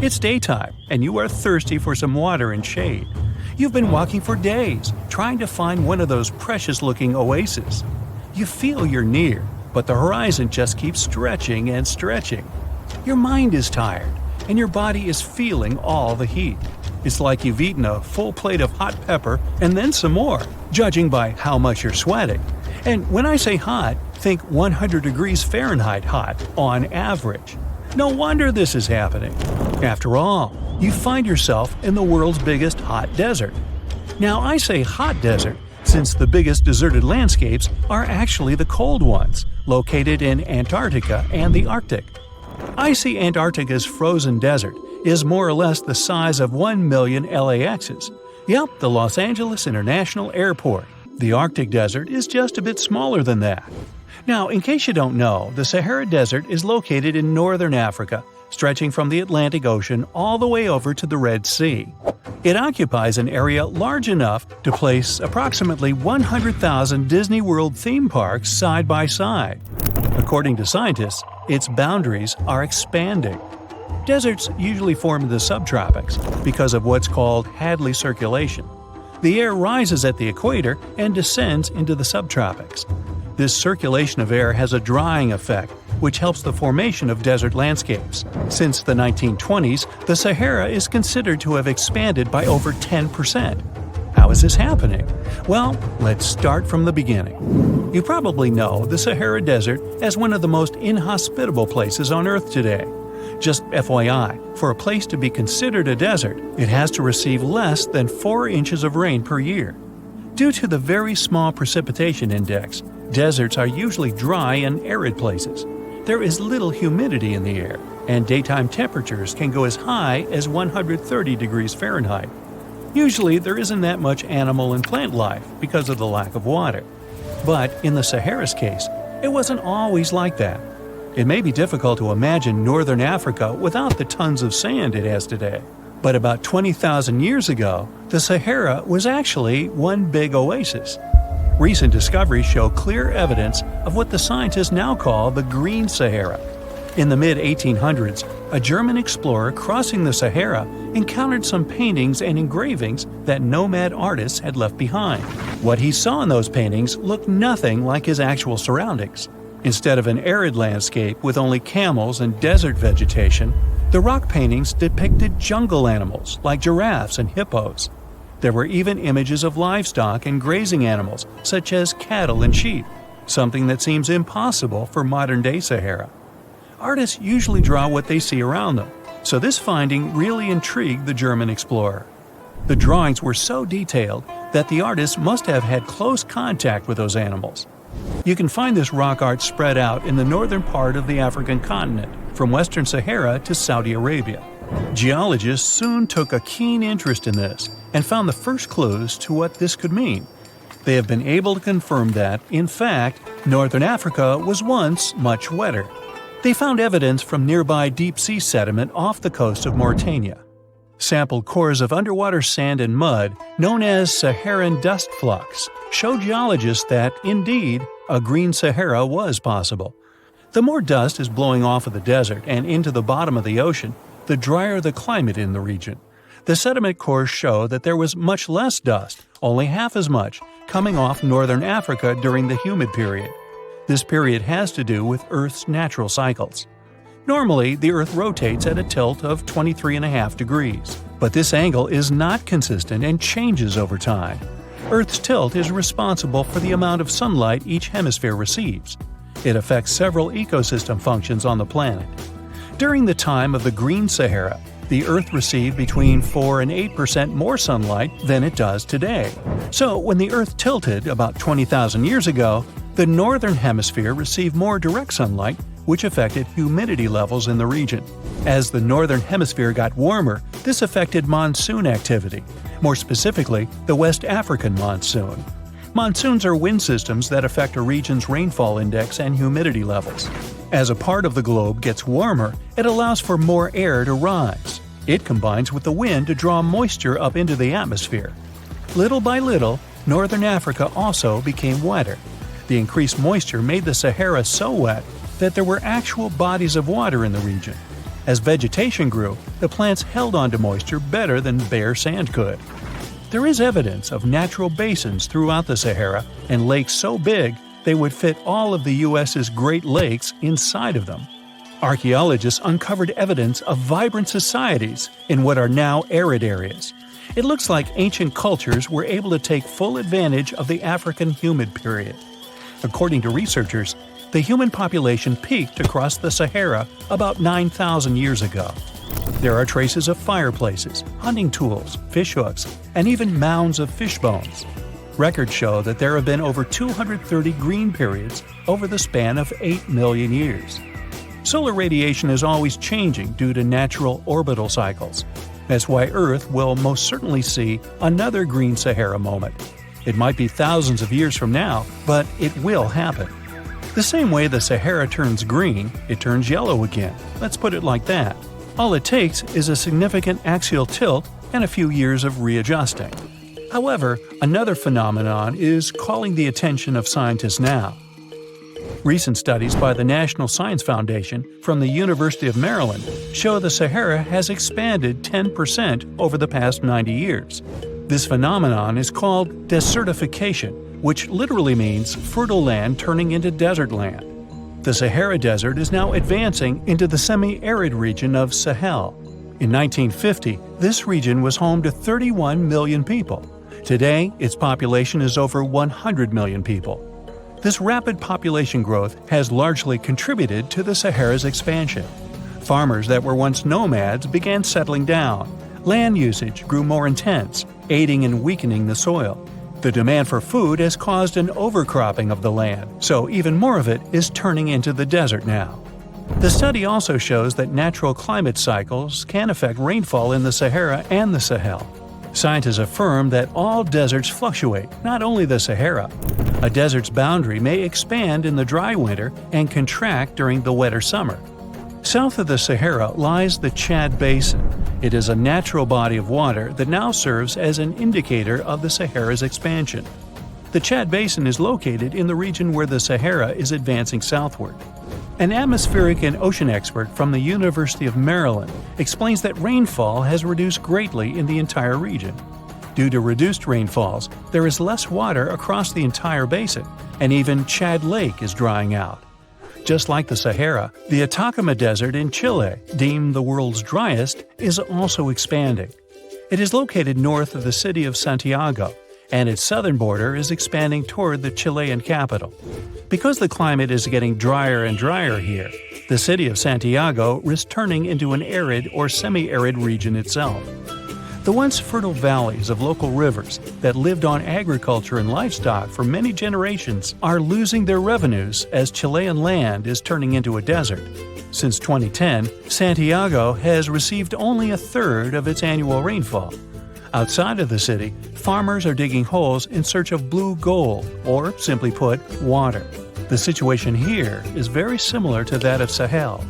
It's daytime, and you are thirsty for some water and shade. You've been walking for days, trying to find one of those precious-looking oases. You feel you're near, but the horizon just keeps stretching and stretching. Your mind is tired, and your body is feeling all the heat. It's like you've eaten a full plate of hot pepper and then some more, judging by how much you're sweating. And when I say hot, think 100 degrees Fahrenheit hot, on average. No wonder this is happening. After all, you find yourself in the world's biggest hot desert. Now, I say hot desert since the biggest deserted landscapes are actually the cold ones, located in Antarctica and the Arctic. Icy Antarctica's frozen desert is more or less the size of 1 million LAXs. Yep, the Los Angeles International Airport. The Arctic desert is just a bit smaller than that. Now, in case you don't know, the Sahara Desert is located in northern Africa, stretching from the Atlantic Ocean all the way over to the Red Sea. It occupies an area large enough to place approximately 100,000 Disney World theme parks side by side. According to scientists, its boundaries are expanding. Deserts usually form in the subtropics because of what's called Hadley circulation. The air rises at the equator and descends into the subtropics. This circulation of air has a drying effect, which helps the formation of desert landscapes. Since the 1920s, the Sahara is considered to have expanded by over 10%. How is this happening? Well, let's start from the beginning. You probably know the Sahara Desert as one of the most inhospitable places on Earth today. Just FYI, for a place to be considered a desert, it has to receive less than 4 inches of rain per year. Due to the very small precipitation index, deserts are usually dry and arid places. There is little humidity in the air, and daytime temperatures can go as high as 130 degrees Fahrenheit. Usually, there isn't that much animal and plant life because of the lack of water. But in the Sahara's case, it wasn't always like that. It may be difficult to imagine northern Africa without the tons of sand it has today. But about 20,000 years ago, the Sahara was actually one big oasis. Recent discoveries show clear evidence of what the scientists now call the Green Sahara. In the mid-1800s, a German explorer crossing the Sahara encountered some paintings and engravings that nomad artists had left behind. What he saw in those paintings looked nothing like his actual surroundings. Instead of an arid landscape with only camels and desert vegetation, the rock paintings depicted jungle animals like giraffes and hippos. There were even images of livestock and grazing animals such as cattle and sheep, something that seems impossible for modern-day Sahara. Artists usually draw what they see around them, so this finding really intrigued the German explorer. The drawings were so detailed that the artists must have had close contact with those animals. You can find this rock art spread out in the northern part of the African continent, from western Sahara to Saudi Arabia. Geologists soon took a keen interest in this and found the first clues to what this could mean. They have been able to confirm that, in fact, northern Africa was once much wetter. They found evidence from nearby deep-sea sediment off the coast of Mauritania. Sampled cores of underwater sand and mud, known as Saharan dust flux, show geologists that, indeed, a green Sahara was possible. The more dust is blowing off of the desert and into the bottom of the ocean, the drier the climate in the region. The sediment cores show that there was much less dust, only half as much, coming off northern Africa during the humid period. This period has to do with Earth's natural cycles. Normally, the Earth rotates at a tilt of 23.5 degrees, but this angle is not consistent and changes over time. Earth's tilt is responsible for the amount of sunlight each hemisphere receives. It affects several ecosystem functions on the planet. During the time of the Green Sahara, the Earth received between 4 and 8% more sunlight than it does today. So when the Earth tilted about 20,000 years ago, the northern hemisphere received more direct sunlight, which affected humidity levels in the region. As the northern hemisphere got warmer, this affected monsoon activity, more specifically the West African monsoon. Monsoons are wind systems that affect a region's rainfall index and humidity levels. As a part of the globe gets warmer, it allows for more air to rise. It combines with the wind to draw moisture up into the atmosphere. Little by little, northern Africa also became wetter. The increased moisture made the Sahara so wet that there were actual bodies of water in the region. As vegetation grew, the plants held onto moisture better than bare sand could. There is evidence of natural basins throughout the Sahara and lakes so big they would fit all of the U.S.'s Great Lakes inside of them. Archaeologists uncovered evidence of vibrant societies in what are now arid areas. It looks like ancient cultures were able to take full advantage of the African humid period. According to researchers, the human population peaked across the Sahara about 9,000 years ago. There are traces of fireplaces, hunting tools, fishhooks, and even mounds of fish bones. Records show that there have been over 230 green periods over the span of 8 million years. Solar radiation is always changing due to natural orbital cycles. That's why Earth will most certainly see another green Sahara moment. It might be thousands of years from now, but it will happen. The same way the Sahara turns green, it turns yellow again. Let's put it like that. All it takes is a significant axial tilt and a few years of readjusting. However, another phenomenon is calling the attention of scientists now. Recent studies by the National Science Foundation from the University of Maryland show the Sahara has expanded 10% over the past 90 years. This phenomenon is called desertification, which literally means fertile land turning into desert land. The Sahara Desert is now advancing into the semi-arid region of Sahel. In 1950, this region was home to 31 million people. Today, its population is over 100 million people. This rapid population growth has largely contributed to the Sahara's expansion. Farmers that were once nomads began settling down. Land usage grew more intense, aiding in weakening the soil. The demand for food has caused an overcropping of the land, so even more of it is turning into the desert now. The study also shows that natural climate cycles can affect rainfall in the Sahara and the Sahel. Scientists affirm that all deserts fluctuate, not only the Sahara. A desert's boundary may expand in the dry winter and contract during the wetter summer. South of the Sahara lies the Chad Basin. It is a natural body of water that now serves as an indicator of the Sahara's expansion. The Chad Basin is located in the region where the Sahara is advancing southward. An atmospheric and ocean expert from the University of Maryland explains that rainfall has reduced greatly in the entire region. Due to reduced rainfalls, there is less water across the entire basin, and even Chad Lake is drying out. Just like the Sahara, the Atacama Desert in Chile, deemed the world's driest, is also expanding. It is located north of the city of Santiago, and its southern border is expanding toward the Chilean capital. Because the climate is getting drier and drier here, the city of Santiago risks turning into an arid or semi-arid region itself. The once fertile valleys of local rivers that lived on agriculture and livestock for many generations are losing their revenues as Chilean land is turning into a desert. Since 2010, Santiago has received only a third of its annual rainfall. Outside of the city, farmers are digging holes in search of blue gold, or simply put, water. The situation here is very similar to that of Sahel.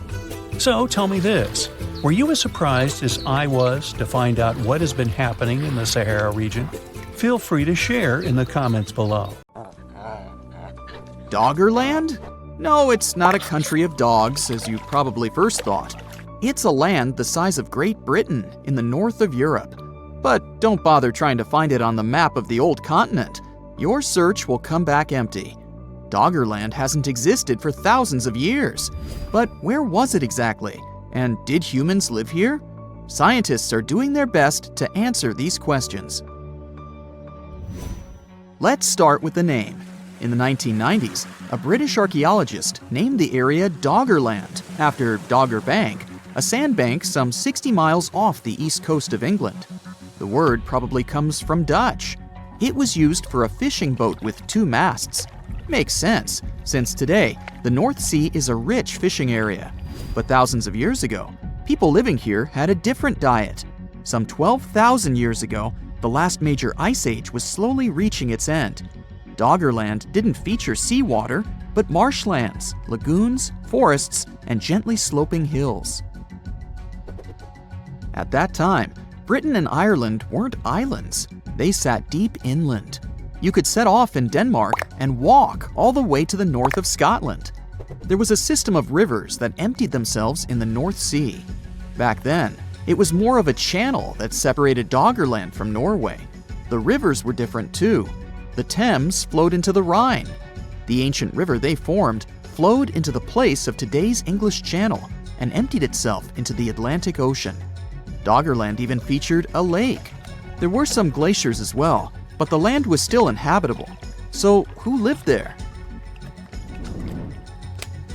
So tell me this. Were you as surprised as I was to find out what has been happening in the Sahara region? Feel free to share in the comments below. Doggerland? No, it's not a country of dogs, as you probably first thought. It's a land the size of Great Britain in the north of Europe. But don't bother trying to find it on the map of the old continent. Your search will come back empty. Doggerland hasn't existed for thousands of years. But where was it exactly? And did humans live here? Scientists are doing their best to answer these questions. Let's start with the name. In the 1990s, a British archaeologist named the area Doggerland after Dogger Bank, a sandbank some 60 miles off the east coast of England. The word probably comes from Dutch. It was used for a fishing boat with 2 masts. Makes sense, since today, the North Sea is a rich fishing area. But thousands of years ago, people living here had a different diet. Some 12,000 years ago, the last major ice age was slowly reaching its end. Doggerland didn't feature seawater, but marshlands, lagoons, forests, and gently sloping hills. At that time, Britain and Ireland weren't islands. They sat deep inland. You could set off in Denmark and walk all the way to the north of Scotland. There was a system of rivers that emptied themselves in the North Sea. Back then, it was more of a channel that separated Doggerland from Norway. The rivers were different too. The Thames flowed into the Rhine. The ancient river they formed flowed into the place of today's English Channel and emptied itself into the Atlantic Ocean. Doggerland even featured a lake. There were some glaciers as well, but the land was still inhabitable. So who lived there?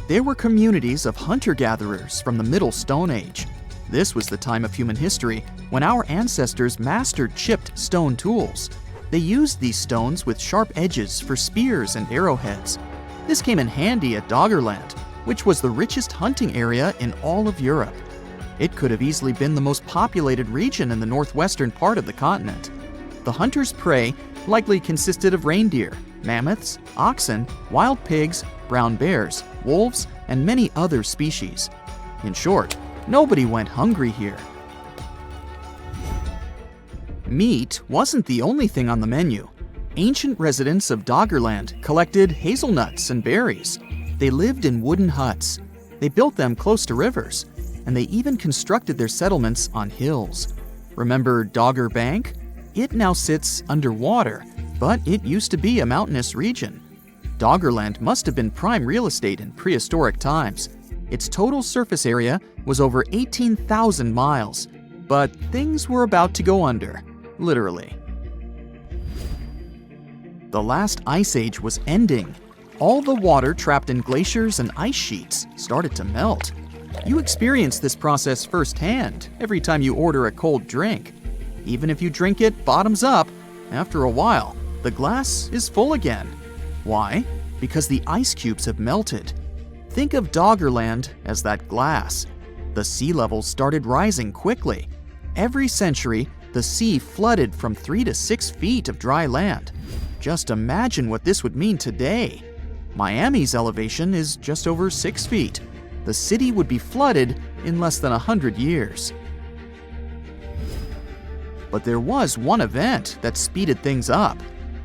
There were communities of hunter-gatherers from the Middle Stone Age. This was the time of human history when our ancestors mastered chipped stone tools. They used these stones with sharp edges for spears and arrowheads. This came in handy at Doggerland, which was the richest hunting area in all of Europe. It could have easily been the most populated region in the northwestern part of the continent. The hunters' prey likely consisted of reindeer, mammoths, oxen, wild pigs, brown bears, wolves, and many other species. In short, nobody went hungry here. Meat wasn't the only thing on the menu. Ancient residents of Doggerland collected hazelnuts and berries. They lived in wooden huts. They built them close to rivers, and they even constructed their settlements on hills. Remember Dogger Bank? It now sits underwater, but it used to be a mountainous region. Doggerland must have been prime real estate in prehistoric times. Its total surface area was over 18,000 miles, but things were about to go under, literally. The last ice age was ending. All the water trapped in glaciers and ice sheets started to melt. You experience this process firsthand every time you order a cold drink. Even if you drink it bottoms up, after a while, the glass is full again. Why? Because the ice cubes have melted. Think of Doggerland as that glass. The sea levels started rising quickly. Every century, the sea flooded from 3 to 6 feet of dry land. Just imagine what this would mean today. Miami's elevation is just over 6 feet. The city would be flooded in less than 100 years. But there was one event that speeded things up.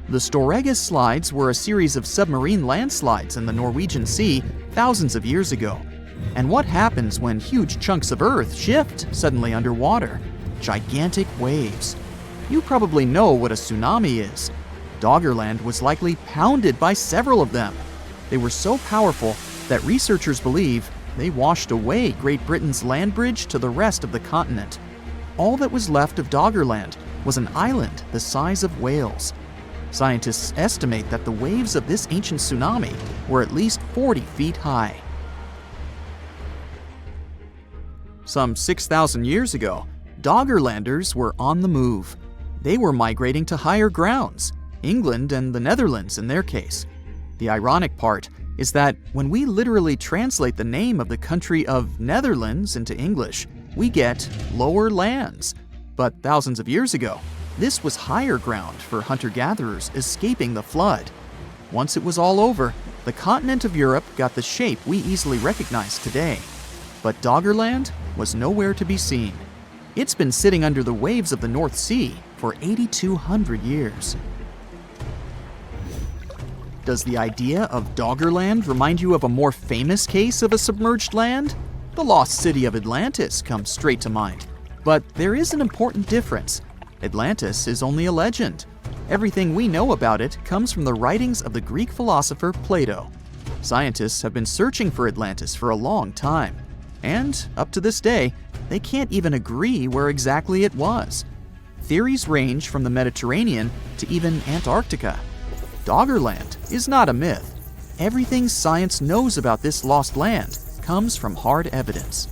The Storegga slides were a series of submarine landslides in the Norwegian Sea thousands of years ago. And what happens when huge chunks of Earth shift suddenly underwater? Gigantic waves. You probably know what a tsunami is. Doggerland was likely pounded by several of them. They were so powerful that researchers believe they washed away Great Britain's land bridge to the rest of the continent. All that was left of Doggerland was an island the size of Wales. Scientists estimate that the waves of this ancient tsunami were at least 40 feet high. Some 6,000 years ago, Doggerlanders were on the move. They were migrating to higher grounds, England and the Netherlands in their case. The ironic part is that when we literally translate the name of the country of Netherlands into English, we get lower lands. But thousands of years ago, this was higher ground for hunter-gatherers escaping the flood. Once it was all over, the continent of Europe got the shape we easily recognize today. But Doggerland was nowhere to be seen. It's been sitting under the waves of the North Sea for 8,200 years. Does the idea of Doggerland remind you of a more famous case of a submerged land? The lost city of Atlantis comes straight to mind. But there is an important difference. Atlantis is only a legend. Everything we know about it comes from the writings of the Greek philosopher Plato. Scientists have been searching for Atlantis for a long time. And, up to this day, they can't even agree where exactly it was. Theories range from the Mediterranean to even Antarctica. Doggerland is not a myth. Everything science knows about this lost land comes from hard evidence.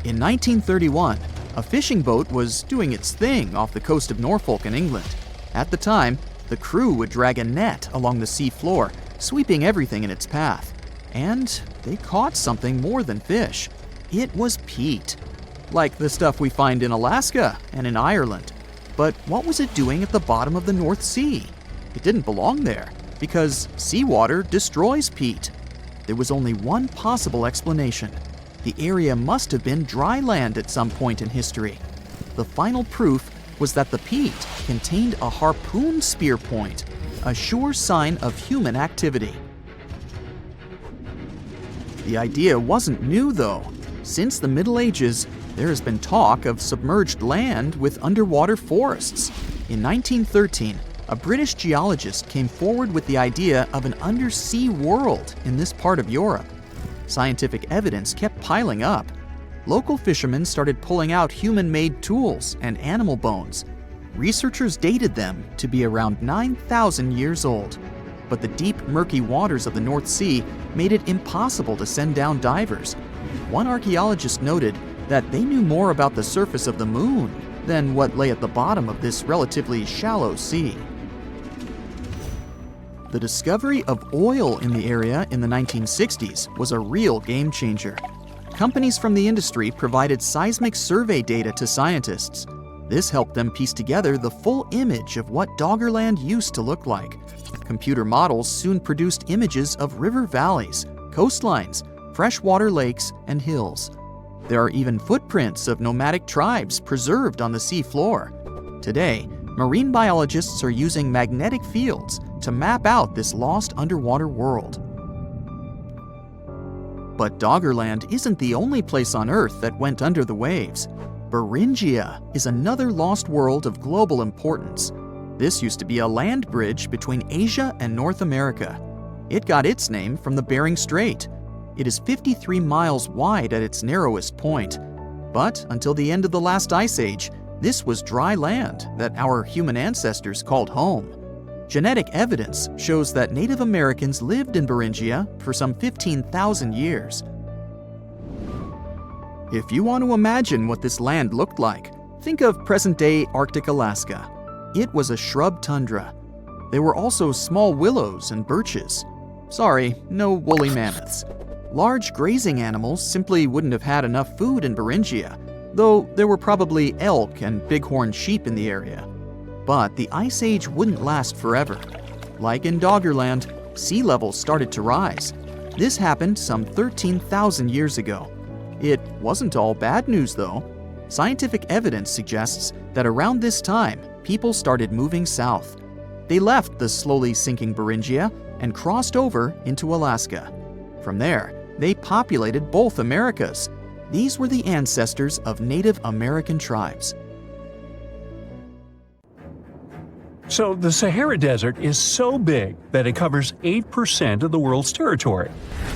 In 1931, a fishing boat was doing its thing off the coast of Norfolk in England. At the time, the crew would drag a net along the sea floor, sweeping everything in its path. And they caught something more than fish. It was peat, like the stuff we find in Alaska and in Ireland. But what was it doing at the bottom of the North Sea? It didn't belong there, because seawater destroys peat. There was only one possible explanation. The area must have been dry land at some point in history. The final proof was that the peat contained a harpoon spear point, a sure sign of human activity. The idea wasn't new, though. Since the Middle Ages, there has been talk of submerged land with underwater forests. In 1913, a British geologist came forward with the idea of an undersea world in this part of Europe. Scientific evidence kept piling up. Local fishermen started pulling out human-made tools and animal bones. Researchers dated them to be around 9,000 years old. But the deep, murky waters of the North Sea made it impossible to send down divers. One archaeologist noted that they knew more about the surface of the moon than what lay at the bottom of this relatively shallow sea. The discovery of oil in the area in the 1960s was a real game changer. Companies from the industry provided seismic survey data to scientists. This helped them piece together the full image of what Doggerland used to look like. Computer models soon produced images of river valleys, coastlines, freshwater lakes, and hills. There are even footprints of nomadic tribes preserved on the sea floor. Today, marine biologists are using magnetic fields to map out this lost underwater world. But Doggerland isn't the only place on Earth that went under the waves. Beringia is another lost world of global importance. This used to be a land bridge between Asia and North America. It got its name from the Bering Strait. It is 53 miles wide at its narrowest point. But until the end of the last ice age, this was dry land that our human ancestors called home. Genetic evidence shows that Native Americans lived in Beringia for some 15,000 years. If you want to imagine what this land looked like, think of present-day Arctic Alaska. It was a shrub tundra. There were also small willows and birches. Sorry, no woolly mammoths. Large grazing animals simply wouldn't have had enough food in Beringia, though there were probably elk and bighorn sheep in the area. But the Ice Age wouldn't last forever. Like in Doggerland, sea levels started to rise. This happened some 13,000 years ago. It wasn't all bad news, though. Scientific evidence suggests that around this time, people started moving south. They left the slowly sinking Beringia and crossed over into Alaska. From there, they populated both Americas. These were the ancestors of Native American tribes. So the Sahara Desert is so big that it covers 8% of the world's territory.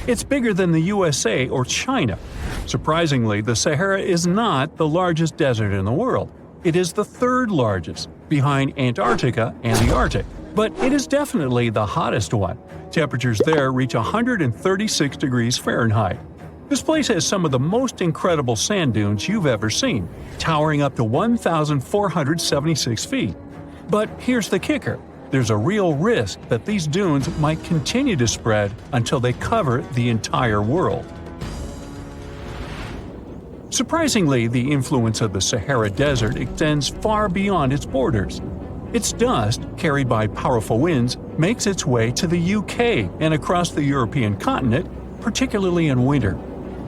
It's bigger than the USA or China. Surprisingly, the Sahara is not the largest desert in the world. It is the third largest, behind Antarctica and the Arctic. But it is definitely the hottest one. Temperatures there reach 136 degrees Fahrenheit. This place has some of the most incredible sand dunes you've ever seen, towering up to 1,476 feet. But here's the kicker. There's a real risk that these dunes might continue to spread until they cover the entire world. Surprisingly, the influence of the Sahara Desert extends far beyond its borders. Its dust, carried by powerful winds, makes its way to the UK and across the European continent, particularly in winter.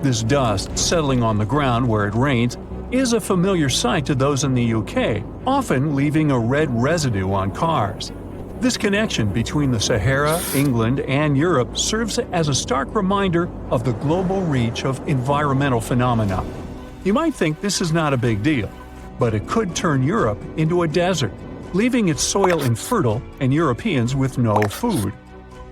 This dust, settling on the ground where it rains, is a familiar sight to those in the UK, often leaving a red residue on cars. This connection between the Sahara, England, and Europe serves as a stark reminder of the global reach of environmental phenomena. You might think this is not a big deal, but it could turn Europe into a desert, leaving its soil infertile and Europeans with no food.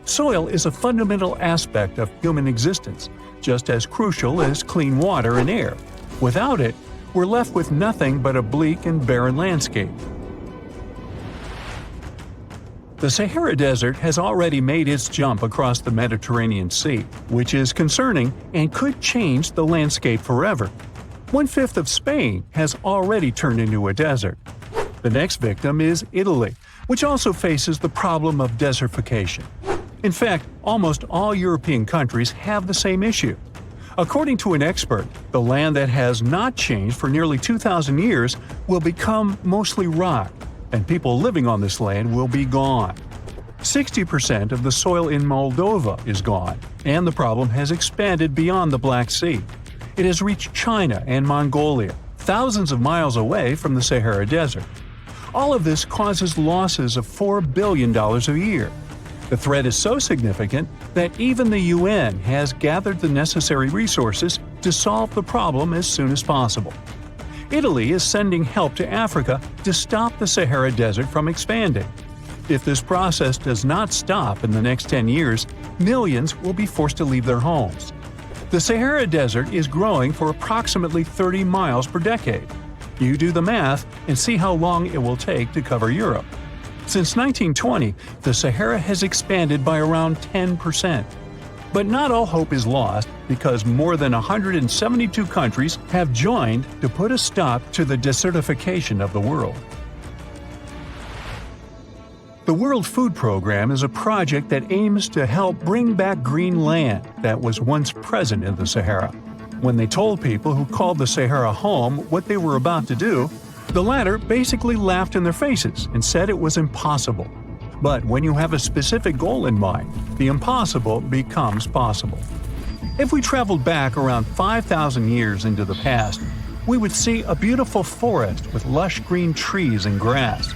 Soil is a fundamental aspect of human existence, just as crucial as clean water and air. Without it, we're left with nothing but a bleak and barren landscape. The Sahara Desert has already made its jump across the Mediterranean Sea, which is concerning and could change the landscape forever. 1/5 of Spain has already turned into a desert. The next victim is Italy, which also faces the problem of desertification. In fact, almost all European countries have the same issue. According to an expert, the land that has not changed for nearly 2,000 years will become mostly rock, and people living on this land will be gone. 60% of the soil in Moldova is gone, and the problem has expanded beyond the Black Sea. It has reached China and Mongolia, thousands of miles away from the Sahara Desert. All of this causes losses of $4 billion a year. The threat is so significant that even the UN has gathered the necessary resources to solve the problem as soon as possible. Italy is sending help to Africa to stop the Sahara Desert from expanding. If this process does not stop in the next 10 years, millions will be forced to leave their homes. The Sahara Desert is growing for approximately 30 miles per decade. You do the math and see how long it will take to cover Europe. Since 1920, the Sahara has expanded by around 10%. But not all hope is lost because more than 172 countries have joined to put a stop to the desertification of the world. The World Food Program is a project that aims to help bring back green land that was once present in the Sahara. When they told people who called the Sahara home what they were about to do, the latter basically laughed in their faces and said it was impossible. But when you have a specific goal in mind, the impossible becomes possible. If we traveled back around 5,000 years into the past, we would see a beautiful forest with lush green trees and grass.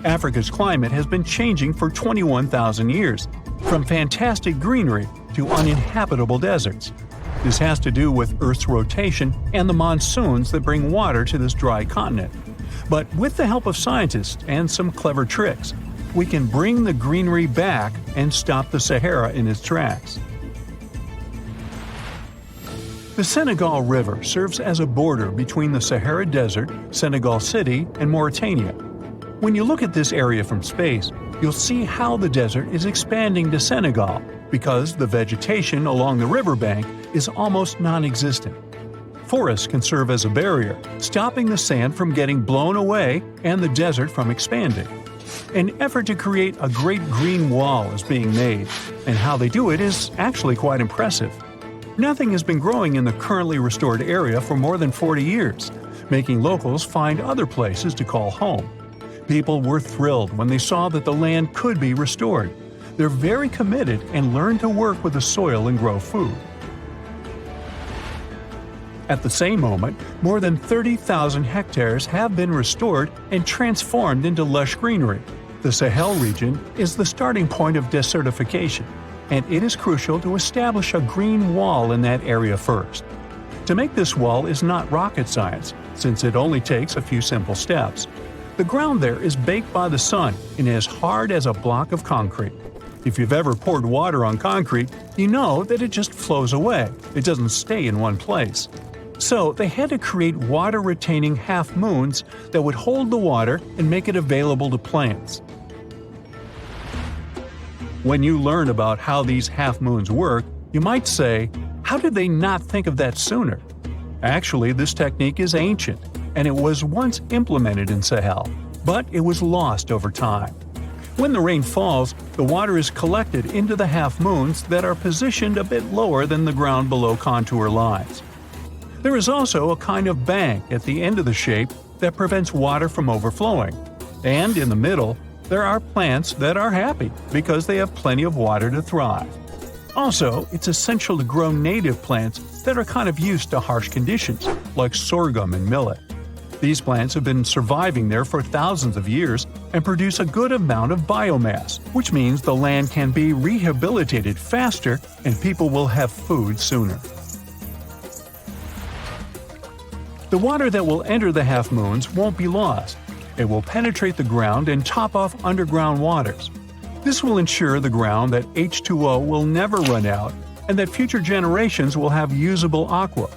Africa's climate has been changing for 21,000 years, from fantastic greenery to uninhabitable deserts. This has to do with Earth's rotation and the monsoons that bring water to this dry continent. But with the help of scientists and some clever tricks, we can bring the greenery back and stop the Sahara in its tracks. The Senegal River serves as a border between the Sahara Desert, Senegal City, and Mauritania. When you look at this area from space, you'll see how the desert is expanding to Senegal because the vegetation along the riverbank is almost non-existent. Forests can serve as a barrier, stopping the sand from getting blown away and the desert from expanding. An effort to create a great green wall is being made, and how they do it is actually quite impressive. Nothing has been growing in the currently restored area for more than 40 years, making locals find other places to call home. People were thrilled when they saw that the land could be restored. They're very committed and learn to work with the soil and grow food. At the same moment, more than 30,000 hectares have been restored and transformed into lush greenery. The Sahel region is the starting point of desertification, and it is crucial to establish a green wall in that area first. To make this wall is not rocket science, since it only takes a few simple steps. The ground there is baked by the sun and as hard as a block of concrete. If you've ever poured water on concrete, you know that it just flows away. It doesn't stay in one place. So they had to create water-retaining half-moons that would hold the water and make it available to plants. When you learn about how these half-moons work, you might say, how did they not think of that sooner? Actually, this technique is ancient, and it was once implemented in Sahel, but it was lost over time. When the rain falls, the water is collected into the half-moons that are positioned a bit lower than the ground below contour lines. There is also a kind of bank at the end of the shape that prevents water from overflowing. And in the middle, there are plants that are happy because they have plenty of water to thrive. Also, it's essential to grow native plants that are kind of used to harsh conditions, like sorghum and millet. These plants have been surviving there for thousands of years and produce a good amount of biomass, which means the land can be rehabilitated faster and people will have food sooner. The water that will enter the half-moons won't be lost. It will penetrate the ground and top off underground waters. This will ensure the ground that H2O will never run out and that future generations will have usable aqua.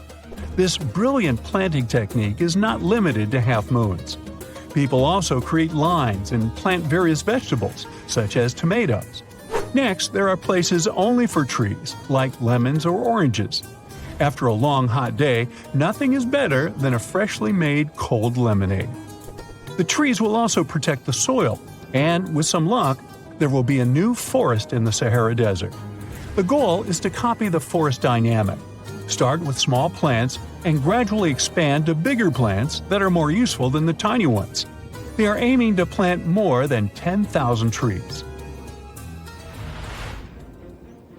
This brilliant planting technique is not limited to half-moons. People also create lines and plant various vegetables, such as tomatoes. Next, there are places only for trees, like lemons or oranges. After a long hot day, nothing is better than a freshly made cold lemonade. The trees will also protect the soil, and with some luck, there will be a new forest in the Sahara Desert. The goal is to copy the forest dynamic. Start with small plants and gradually expand to bigger plants that are more useful than the tiny ones. They are aiming to plant more than 10,000 trees.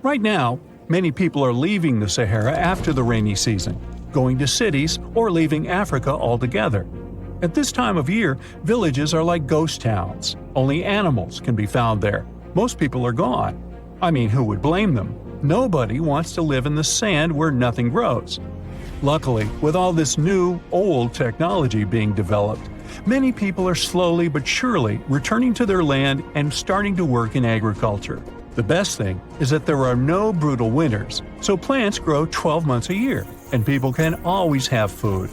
Right now, many people are leaving the Sahara after the rainy season, going to cities or leaving Africa altogether. At this time of year, villages are like ghost towns. Only animals can be found there. Most people are gone. I mean, who would blame them? Nobody wants to live in the sand where nothing grows. Luckily, with all this new, old technology being developed, many people are slowly but surely returning to their land and starting to work in agriculture. The best thing is that there are no brutal winters, so plants grow 12 months a year, and people can always have food.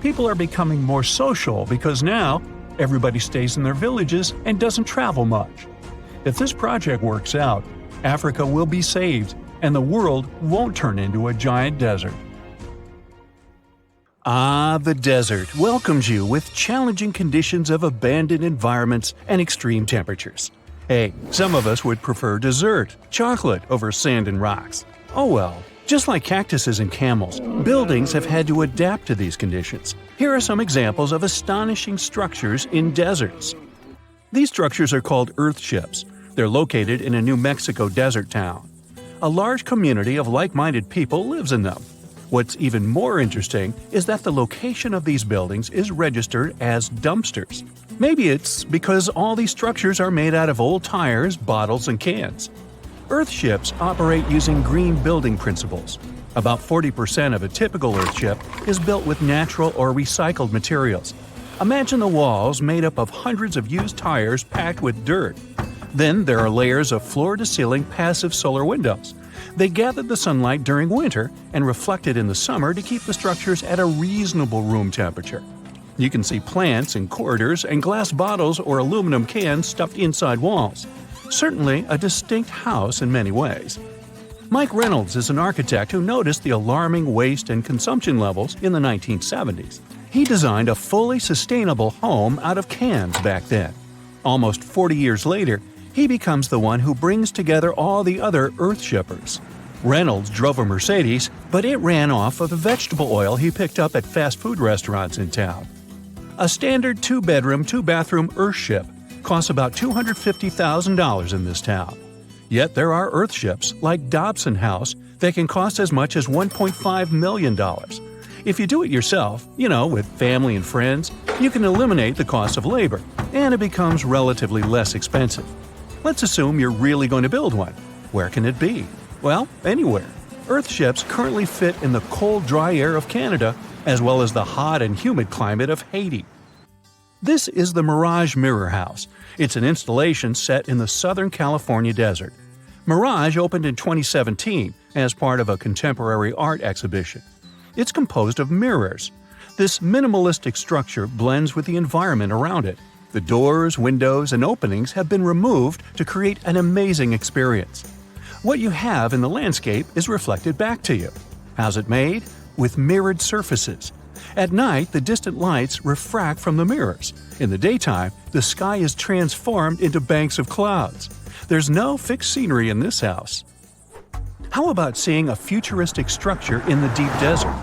People are becoming more social because now everybody stays in their villages and doesn't travel much. If this project works out, Africa will be saved, and the world won't turn into a giant desert. Ah, the desert welcomes you with challenging conditions of abandoned environments and extreme temperatures. Hey, some of us would prefer dessert, chocolate, over sand and rocks. Oh well. Just like cactuses and camels, buildings have had to adapt to these conditions. Here are some examples of astonishing structures in deserts. These structures are called earthships. They're located in a New Mexico desert town. A large community of like-minded people lives in them. What's even more interesting is that the location of these buildings is registered as dumpsters. Maybe it's because all these structures are made out of old tires, bottles, and cans. Earthships operate using green building principles. About 40% of a typical earthship is built with natural or recycled materials. Imagine the walls made up of hundreds of used tires packed with dirt. Then there are layers of floor-to-ceiling passive solar windows. They gather the sunlight during winter and reflect it in the summer to keep the structures at a reasonable room temperature. You can see plants in corridors and glass bottles or aluminum cans stuffed inside walls. Certainly a distinct house in many ways. Mike Reynolds is an architect who noticed the alarming waste and consumption levels in the 1970s. He designed a fully sustainable home out of cans back then. Almost 40 years later, he becomes the one who brings together all the other earthshippers. Reynolds drove a Mercedes, but it ran off of the vegetable oil he picked up at fast food restaurants in town. A standard 2-bedroom, 2-bathroom earthship costs about $250,000 in this town. Yet there are earthships like Dobson House that can cost as much as $1.5 million. If you do it yourself, with family and friends, you can eliminate the cost of labor, and it becomes relatively less expensive. Let's assume you're really going to build one. Where can it be? Well, anywhere. Earthships currently fit in the cold, dry air of Canada, as well as the hot and humid climate of Haiti. This is the Mirage Mirror House. It's an installation set in the Southern California desert. Mirage opened in 2017 as part of a contemporary art exhibition. It's composed of mirrors. This minimalistic structure blends with the environment around it. The doors, windows, and openings have been removed to create an amazing experience. What you have in the landscape is reflected back to you. How's it made? With mirrored surfaces. At night, the distant lights refract from the mirrors. In the daytime, the sky is transformed into banks of clouds. There's no fixed scenery in this house. How about seeing a futuristic structure in the deep desert?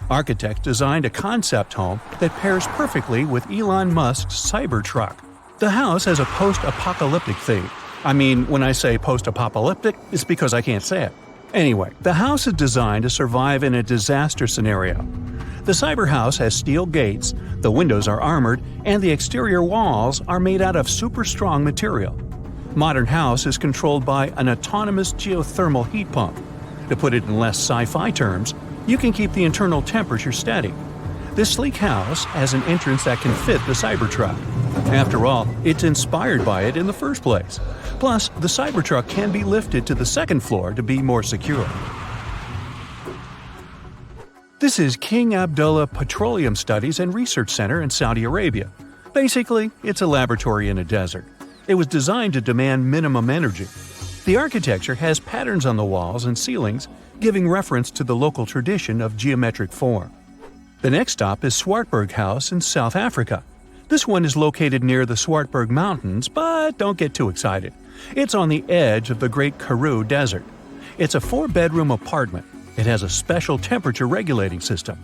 Architects designed a concept home that pairs perfectly with Elon Musk's Cybertruck. The house has a post-apocalyptic theme. I mean, when I say post-apocalyptic, it's because I can't say it. Anyway, the house is designed to survive in a disaster scenario. The cyber house has steel gates, the windows are armored, and the exterior walls are made out of super strong material. Modern house is controlled by an autonomous geothermal heat pump. To put it in less sci-fi terms, you can keep the internal temperature steady. This sleek house has an entrance that can fit the Cybertruck. After all, it's inspired by it in the first place. Plus, the Cybertruck can be lifted to the second floor to be more secure. This is King Abdullah Petroleum Studies and Research Center in Saudi Arabia. Basically, it's a laboratory in a desert. It was designed to demand minimum energy. The architecture has patterns on the walls and ceilings, giving reference to the local tradition of geometric form. The next stop is Swartberg House in South Africa. This one is located near the Swartberg Mountains, but don't get too excited. It's on the edge of the Great Karoo Desert. It's a 4-bedroom apartment. It has a special temperature regulating system.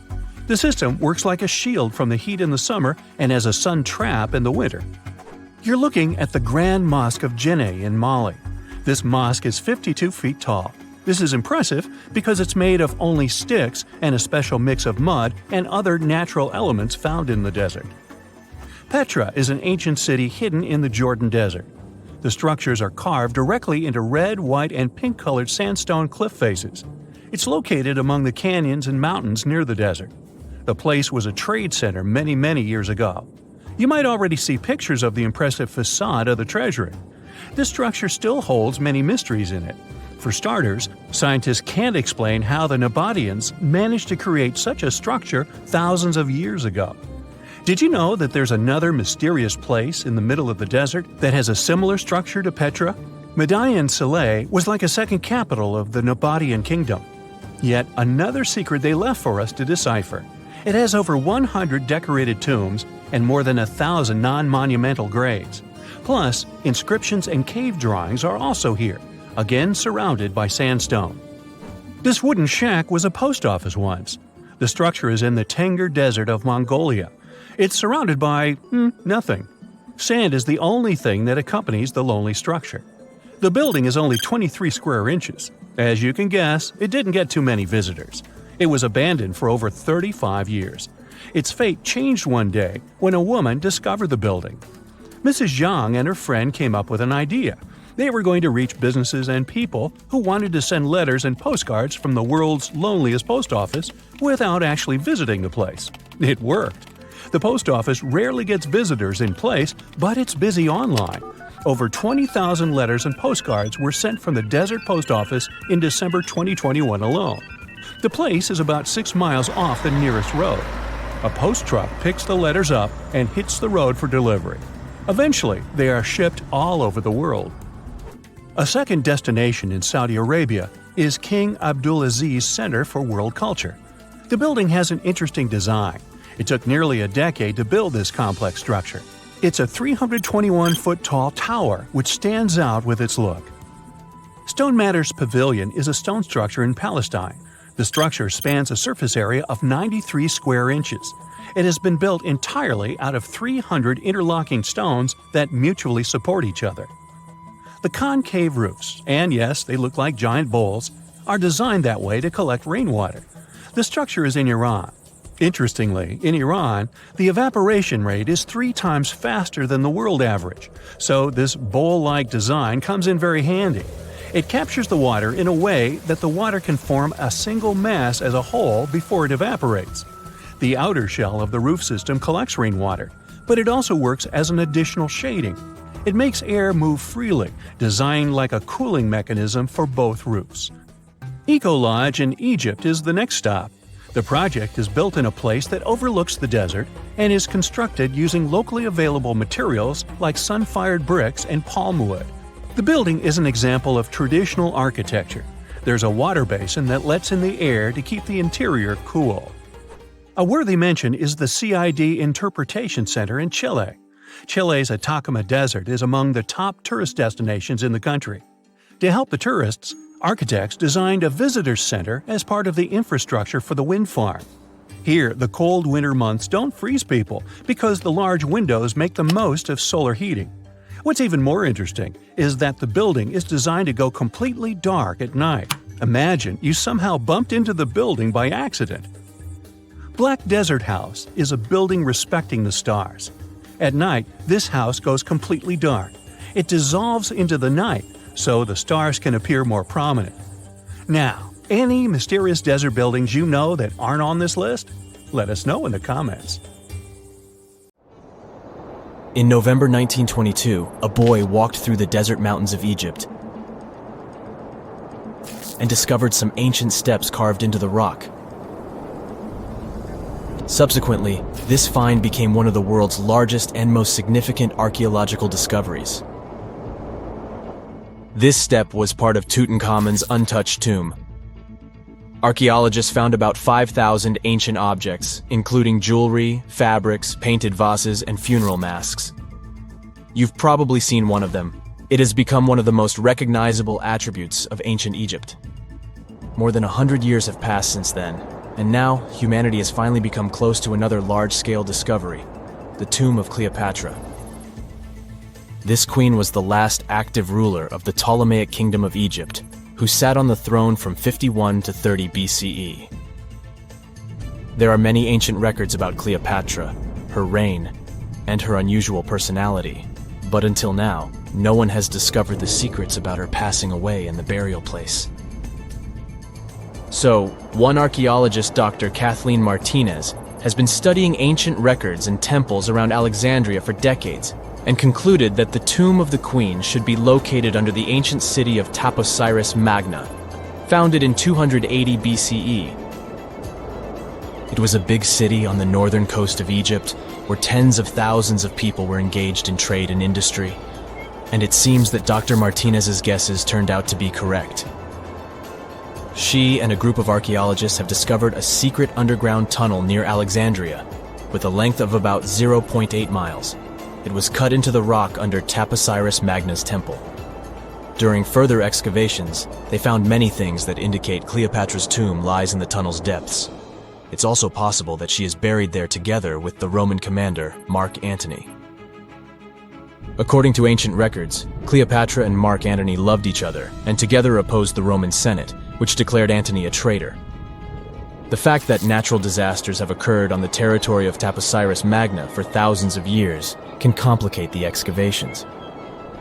The system works like a shield from the heat in the summer and as a sun trap in the winter. You're looking at the Grand Mosque of Djenné in Mali. This mosque is 52 feet tall. This is impressive because it's made of only sticks and a special mix of mud and other natural elements found in the desert. Petra is an ancient city hidden in the Jordan Desert. The structures are carved directly into red, white, and pink-colored sandstone cliff faces. It's located among the canyons and mountains near the desert. The place was a trade center many years ago. You might already see pictures of the impressive facade of the treasury. This structure still holds many mysteries in it. For starters, scientists can't explain how the Nabateans managed to create such a structure thousands of years ago. Did you know that there's another mysterious place in the middle of the desert that has a similar structure to Petra? Median Saleh was like a second capital of the Nabatean kingdom. Yet another secret they left for us to decipher. It has over 100 decorated tombs and more than 1,000 non-monumental graves. Plus, inscriptions and cave drawings are also here, again surrounded by sandstone. This wooden shack was a post office once. The structure is in the Tengger Desert of Mongolia. It's surrounded by nothing. Sand is the only thing that accompanies the lonely structure. The building is only 23 square inches. As you can guess, it didn't get too many visitors. It was abandoned for over 35 years. Its fate changed one day when a woman discovered the building. Mrs. Zhang and her friend came up with an idea. They were going to reach businesses and people who wanted to send letters and postcards from the world's loneliest post office without actually visiting the place. It worked. The post office rarely gets visitors in place, but it's busy online. Over 20,000 letters and postcards were sent from the Desert Post Office in December 2021 alone. The place is about 6 miles off the nearest road. A post truck picks the letters up and hits the road for delivery. Eventually, they are shipped all over the world. A second destination in Saudi Arabia is King Abdulaziz Center for World Culture. The building has an interesting design. It took nearly a decade to build this complex structure. It's a 321-foot-tall tower which stands out with its look. Stone Matters Pavilion is a stone structure in Palestine. The structure spans a surface area of 93 square inches. It has been built entirely out of 300 interlocking stones that mutually support each other. The concave roofs, and yes, they look like giant bowls, are designed that way to collect rainwater. The structure is in Iran. Interestingly, in Iran, the evaporation rate is 3 times faster than the world average, so this bowl-like design comes in very handy. It captures the water in a way that the water can form a single mass as a whole before it evaporates. The outer shell of the roof system collects rainwater, but it also works as an additional shading. It makes air move freely, designed like a cooling mechanism for both roofs. Eco Lodge in Egypt is the next stop. The project is built in a place that overlooks the desert and is constructed using locally available materials like sun-fired bricks and palm wood. The building is an example of traditional architecture. There's a water basin that lets in the air to keep the interior cool. A worthy mention is the CID Interpretation Center in Chile. Chile's Atacama Desert is among the top tourist destinations in the country. To help the tourists, architects designed a visitors center as part of the infrastructure for the wind farm. Here, the cold winter months don't freeze people because the large windows make the most of solar heating. What's even more interesting is that the building is designed to go completely dark at night. Imagine you somehow bumped into the building by accident. Black Desert House is a building respecting the stars. At night, this house goes completely dark. It dissolves into the night, so the stars can appear more prominent. Now, any mysterious desert buildings you know that aren't on this list? Let us know in the comments. In November 1922, a boy walked through the desert mountains of Egypt and discovered some ancient steps carved into the rock. Subsequently, this find became one of the world's largest and most significant archaeological discoveries. This step was part of Tutankhamun's untouched tomb. Archaeologists found about 5,000 ancient objects, including jewelry, fabrics, painted vases, and funeral masks. You've probably seen one of them. It has become one of the most recognizable attributes of ancient Egypt. More than 100 years have passed since then, and now humanity has finally become close to another large-scale discovery, the tomb of Cleopatra. This queen was the last active ruler of the Ptolemaic Kingdom of Egypt, who sat on the throne from 51 to 30 BCE. There are many ancient records about Cleopatra, her reign, and her unusual personality, but until now, no one has discovered the secrets about her passing away in the burial place. So, one archaeologist, Dr. Kathleen Martinez, has been studying ancient records and temples around Alexandria for decades, and concluded that the tomb of the queen should be located under the ancient city of Taposiris Magna, founded in 280 BCE. It was a big city on the northern coast of Egypt, where tens of thousands of people were engaged in trade and industry, and it seems that Dr. Martinez's guesses turned out to be correct. She and a group of archaeologists have discovered a secret underground tunnel near Alexandria, with a length of about 0.8 miles. It was cut into the rock under Taposiris Magna's temple. During further excavations, they found many things that indicate Cleopatra's tomb lies in the tunnel's depths. It's also possible that she is buried there together with the Roman commander, Mark Antony. According to ancient records, Cleopatra and Mark Antony loved each other and together opposed the Roman Senate, which declared Antony a traitor. The fact that natural disasters have occurred on the territory of Taposiris Magna for thousands of years can complicate the excavations.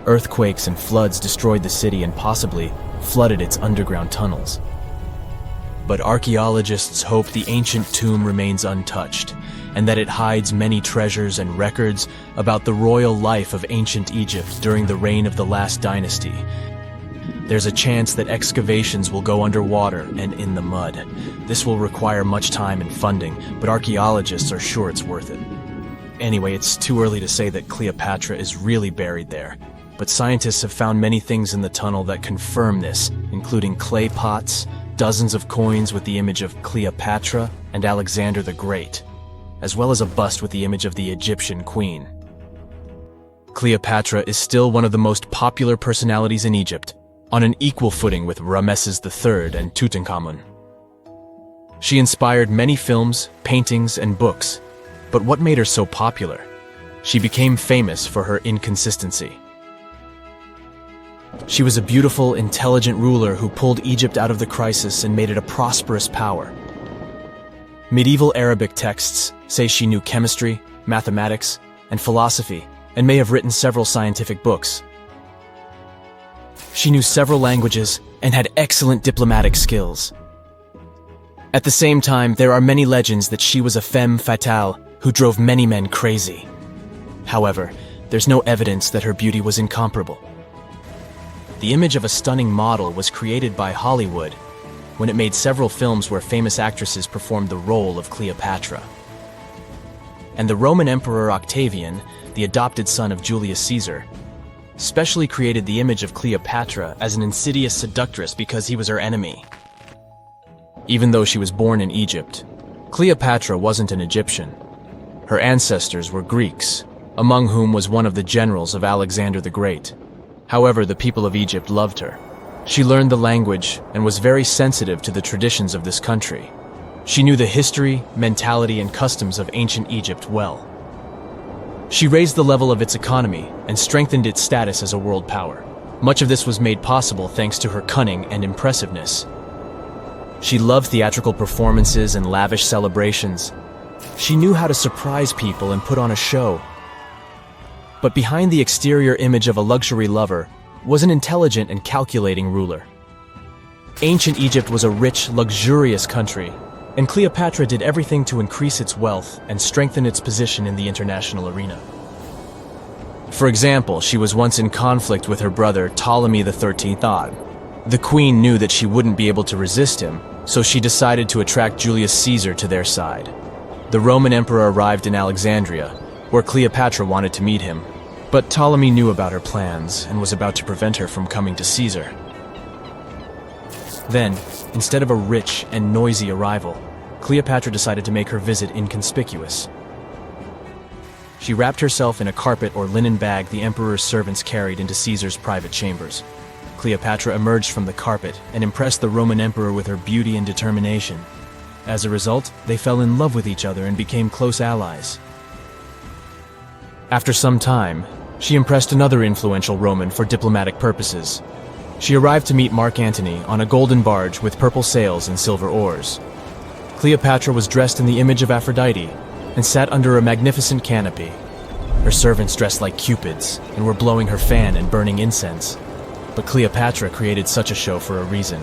Earthquakes and floods destroyed the city and possibly flooded its underground tunnels. But archaeologists hope the ancient tomb remains untouched, and that it hides many treasures and records about the royal life of ancient Egypt during the reign of the last dynasty. There's a chance that excavations will go underwater and in the mud. This will require much time and funding, but archaeologists are sure it's worth it. Anyway, it's too early to say that Cleopatra is really buried there, but scientists have found many things in the tunnel that confirm this, including clay pots, dozens of coins with the image of Cleopatra and Alexander the Great, as well as a bust with the image of the Egyptian queen. Cleopatra is still one of the most popular personalities in Egypt, on an equal footing with Ramesses III and Tutankhamun. She inspired many films, paintings, and books, but what made her so popular? She became famous for her inconsistency. She was a beautiful, intelligent ruler who pulled Egypt out of the crisis and made it a prosperous power. Medieval Arabic texts say she knew chemistry, mathematics, and philosophy, and may have written several scientific books. She knew several languages and had excellent diplomatic skills. At the same time, there are many legends that she was a femme fatale who drove many men crazy. However, there's no evidence that her beauty was incomparable. The image of a stunning model was created by Hollywood when it made several films where famous actresses performed the role of Cleopatra. And the Roman Emperor Octavian, the adopted son of Julius Caesar, specially created the image of Cleopatra as an insidious seductress because he was her enemy. Even though she was born in Egypt, Cleopatra wasn't an Egyptian. Her ancestors were Greeks, among whom was one of the generals of Alexander the Great. However, the people of Egypt loved her. She learned the language and was very sensitive to the traditions of this country. She knew the history, mentality, and customs of ancient Egypt well. She raised the level of its economy and strengthened its status as a world power. Much of this was made possible thanks to her cunning and impressiveness. She loved theatrical performances and lavish celebrations. She knew how to surprise people and put on a show. But behind the exterior image of a luxury lover was an intelligent and calculating ruler. Ancient Egypt was a rich, luxurious country, and Cleopatra did everything to increase its wealth and strengthen its position in the international arena. For example, she was once in conflict with her brother Ptolemy XIII Odd. The queen knew that she wouldn't be able to resist him, so she decided to attract Julius Caesar to their side. the Roman emperor arrived in Alexandria, where Cleopatra wanted to meet him. But Ptolemy knew about her plans and was about to prevent her from coming to Caesar. Then, instead of a rich and noisy arrival, Cleopatra decided to make her visit inconspicuous. She wrapped herself in a carpet or linen bag the emperor's servants carried into Caesar's private chambers. Cleopatra emerged from the carpet and impressed the Roman emperor with her beauty and determination. As a result, they fell in love with each other and became close allies. After some time, she impressed another influential Roman for diplomatic purposes. She arrived to meet Mark Antony on a golden barge with purple sails and silver oars. Cleopatra was dressed in the image of Aphrodite and sat under a magnificent canopy. Her servants dressed like cupids and were blowing her fan and burning incense. But Cleopatra created such a show for a reason.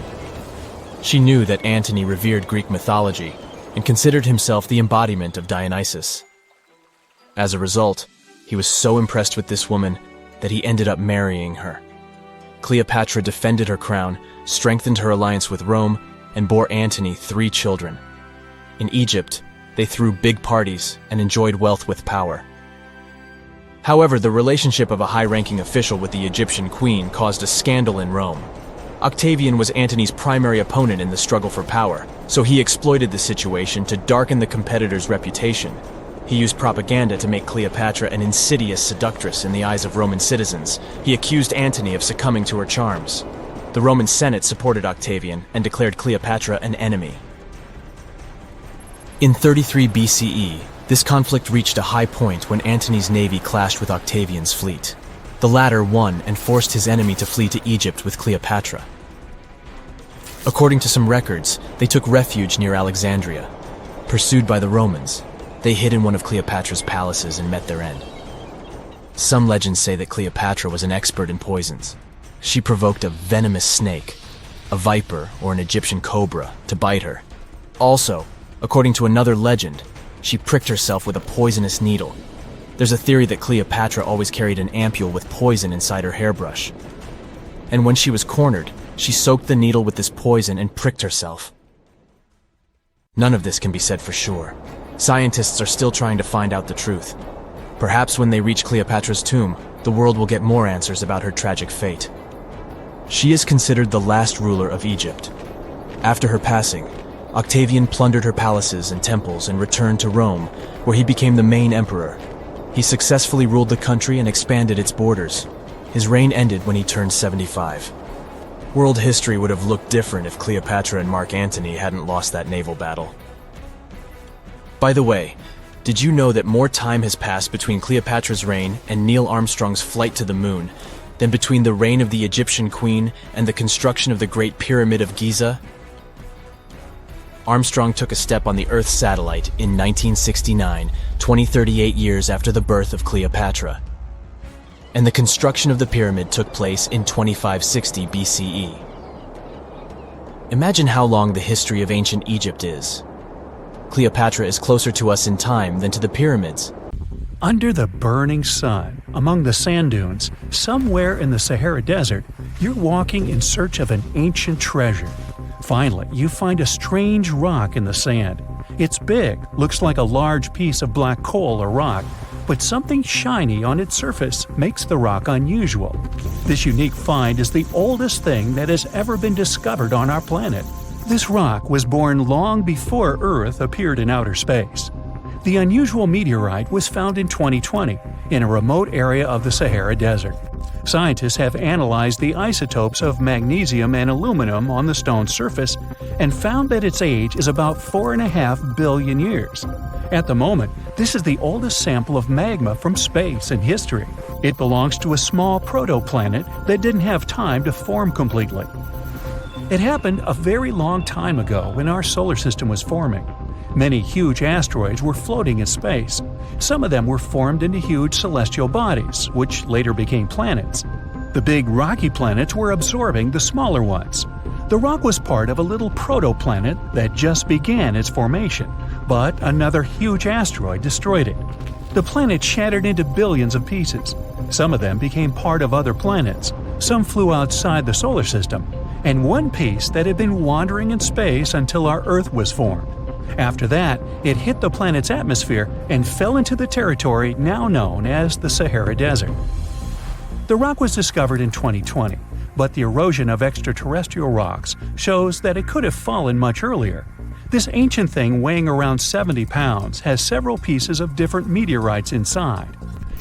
She knew that Antony revered Greek mythology and considered himself the embodiment of Dionysus. As a result, he was so impressed with this woman that he ended up marrying her. Cleopatra defended her crown, strengthened her alliance with Rome, and bore Antony 3 children. In Egypt, they threw big parties and enjoyed wealth with power. However, the relationship of a high-ranking official with the Egyptian queen caused a scandal in Rome. Octavian was Antony's primary opponent in the struggle for power, so he exploited the situation to darken the competitor's reputation. He used propaganda to make Cleopatra an insidious seductress in the eyes of Roman citizens. He accused Antony of succumbing to her charms. The Roman Senate supported Octavian and declared Cleopatra an enemy. In 33 BCE, this conflict reached a high point when Antony's navy clashed with Octavian's fleet. The latter won and forced his enemy to flee to Egypt with Cleopatra. According to some records, they took refuge near Alexandria. Pursued by the Romans, they hid in one of Cleopatra's palaces and met their end. Some legends say that Cleopatra was an expert in poisons. She provoked a venomous snake, a viper or an Egyptian cobra, to bite her. Also, according to another legend, she pricked herself with a poisonous needle. There's a theory that Cleopatra always carried an ampule with poison inside her hairbrush. And when she was cornered, she soaked the needle with this poison and pricked herself. None of this can be said for sure. Scientists are still trying to find out the truth. Perhaps when they reach Cleopatra's tomb, the world will get more answers about her tragic fate. She is considered the last ruler of Egypt. After her passing, Octavian plundered her palaces and temples and returned to Rome, where he became the main emperor. He successfully ruled the country and expanded its borders. His reign ended when he turned 75. World history would have looked different if Cleopatra and Mark Antony hadn't lost that naval battle. By the way, did you know that more time has passed between Cleopatra's reign and Neil Armstrong's flight to the moon than between the reign of the Egyptian queen and the construction of the Great Pyramid of Giza? Armstrong took a step on the Earth satellite in 1969, 38 years after the birth of Cleopatra. And the construction of the pyramid took place in 2560 BCE. Imagine how long the history of ancient Egypt is. Cleopatra is closer to us in time than to the pyramids. Under the burning sun, among the sand dunes, somewhere in the Sahara Desert, you're walking in search of an ancient treasure. Finally, you find a strange rock in the sand. It's big, looks like a large piece of black coal or rock, but something shiny on its surface makes the rock unusual. This unique find is the oldest thing that has ever been discovered on our planet. This rock was born long before Earth appeared in outer space. The unusual meteorite was found in 2020 in a remote area of the Sahara Desert. Scientists have analyzed the isotopes of magnesium and aluminum on the stone's surface and found that its age is about 4.5 billion years. At the moment, this is the oldest sample of magma from space in history. It belongs to a small protoplanet that didn't have time to form completely. It happened a very long time ago when our solar system was forming. Many huge asteroids were floating in space. Some of them were formed into huge celestial bodies, which later became planets. The big rocky planets were absorbing the smaller ones. The rock was part of a little protoplanet that just began its formation, but another huge asteroid destroyed it. The planet shattered into billions of pieces. Some of them became part of other planets. Some flew outside the solar system, and one piece that had been wandering in space until our Earth was formed. After that, It hit the planet's atmosphere and fell into the territory now known as the Sahara Desert. The rock was discovered in 2020, but the erosion of extraterrestrial rocks shows that it could have fallen much earlier. This ancient thing weighing around 70 pounds has several pieces of different meteorites inside.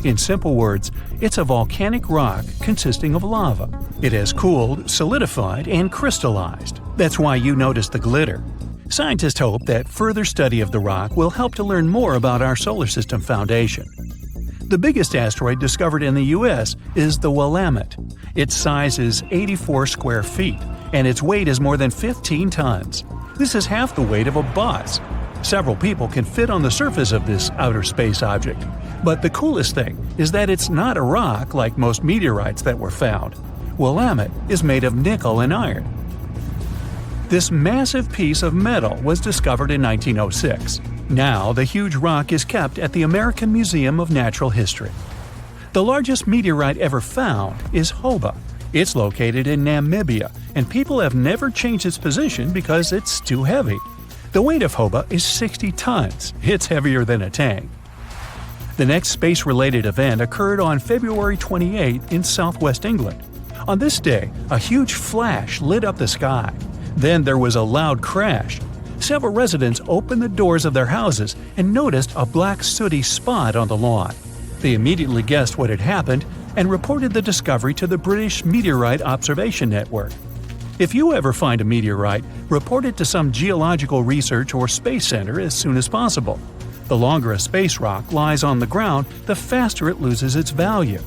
In simple words, it's a volcanic rock consisting of lava. It has cooled, solidified, and crystallized. That's why you notice the glitter. Scientists hope that further study of the rock will help to learn more about our solar system foundation. The biggest asteroid discovered in the U.S. is the Willamette. Its size is 84 square feet, and its weight is more than 15 tons. This is half the weight of a bus. Several people can fit on the surface of this outer space object. But the coolest thing is that it's not a rock like most meteorites that were found. Willamette is made of nickel and iron. This massive piece of metal was discovered in 1906. Now, the huge rock is kept at the American Museum of Natural History. The largest meteorite ever found is Hoba. It's located in Namibia, and people have never changed its position because it's too heavy. The weight of Hoba is 60 tons. It's heavier than a tank. The next space-related event occurred on February 28 in southwest England. On this day, a huge flash lit up the sky. Then there was a loud crash. Several residents opened the doors of their houses and noticed a black sooty spot on the lawn. They immediately guessed what had happened and reported the discovery to the British Meteorite Observation Network. If you ever find a meteorite, report it to some geological research or space center as soon as possible. The longer a space rock lies on the ground, the faster it loses its value.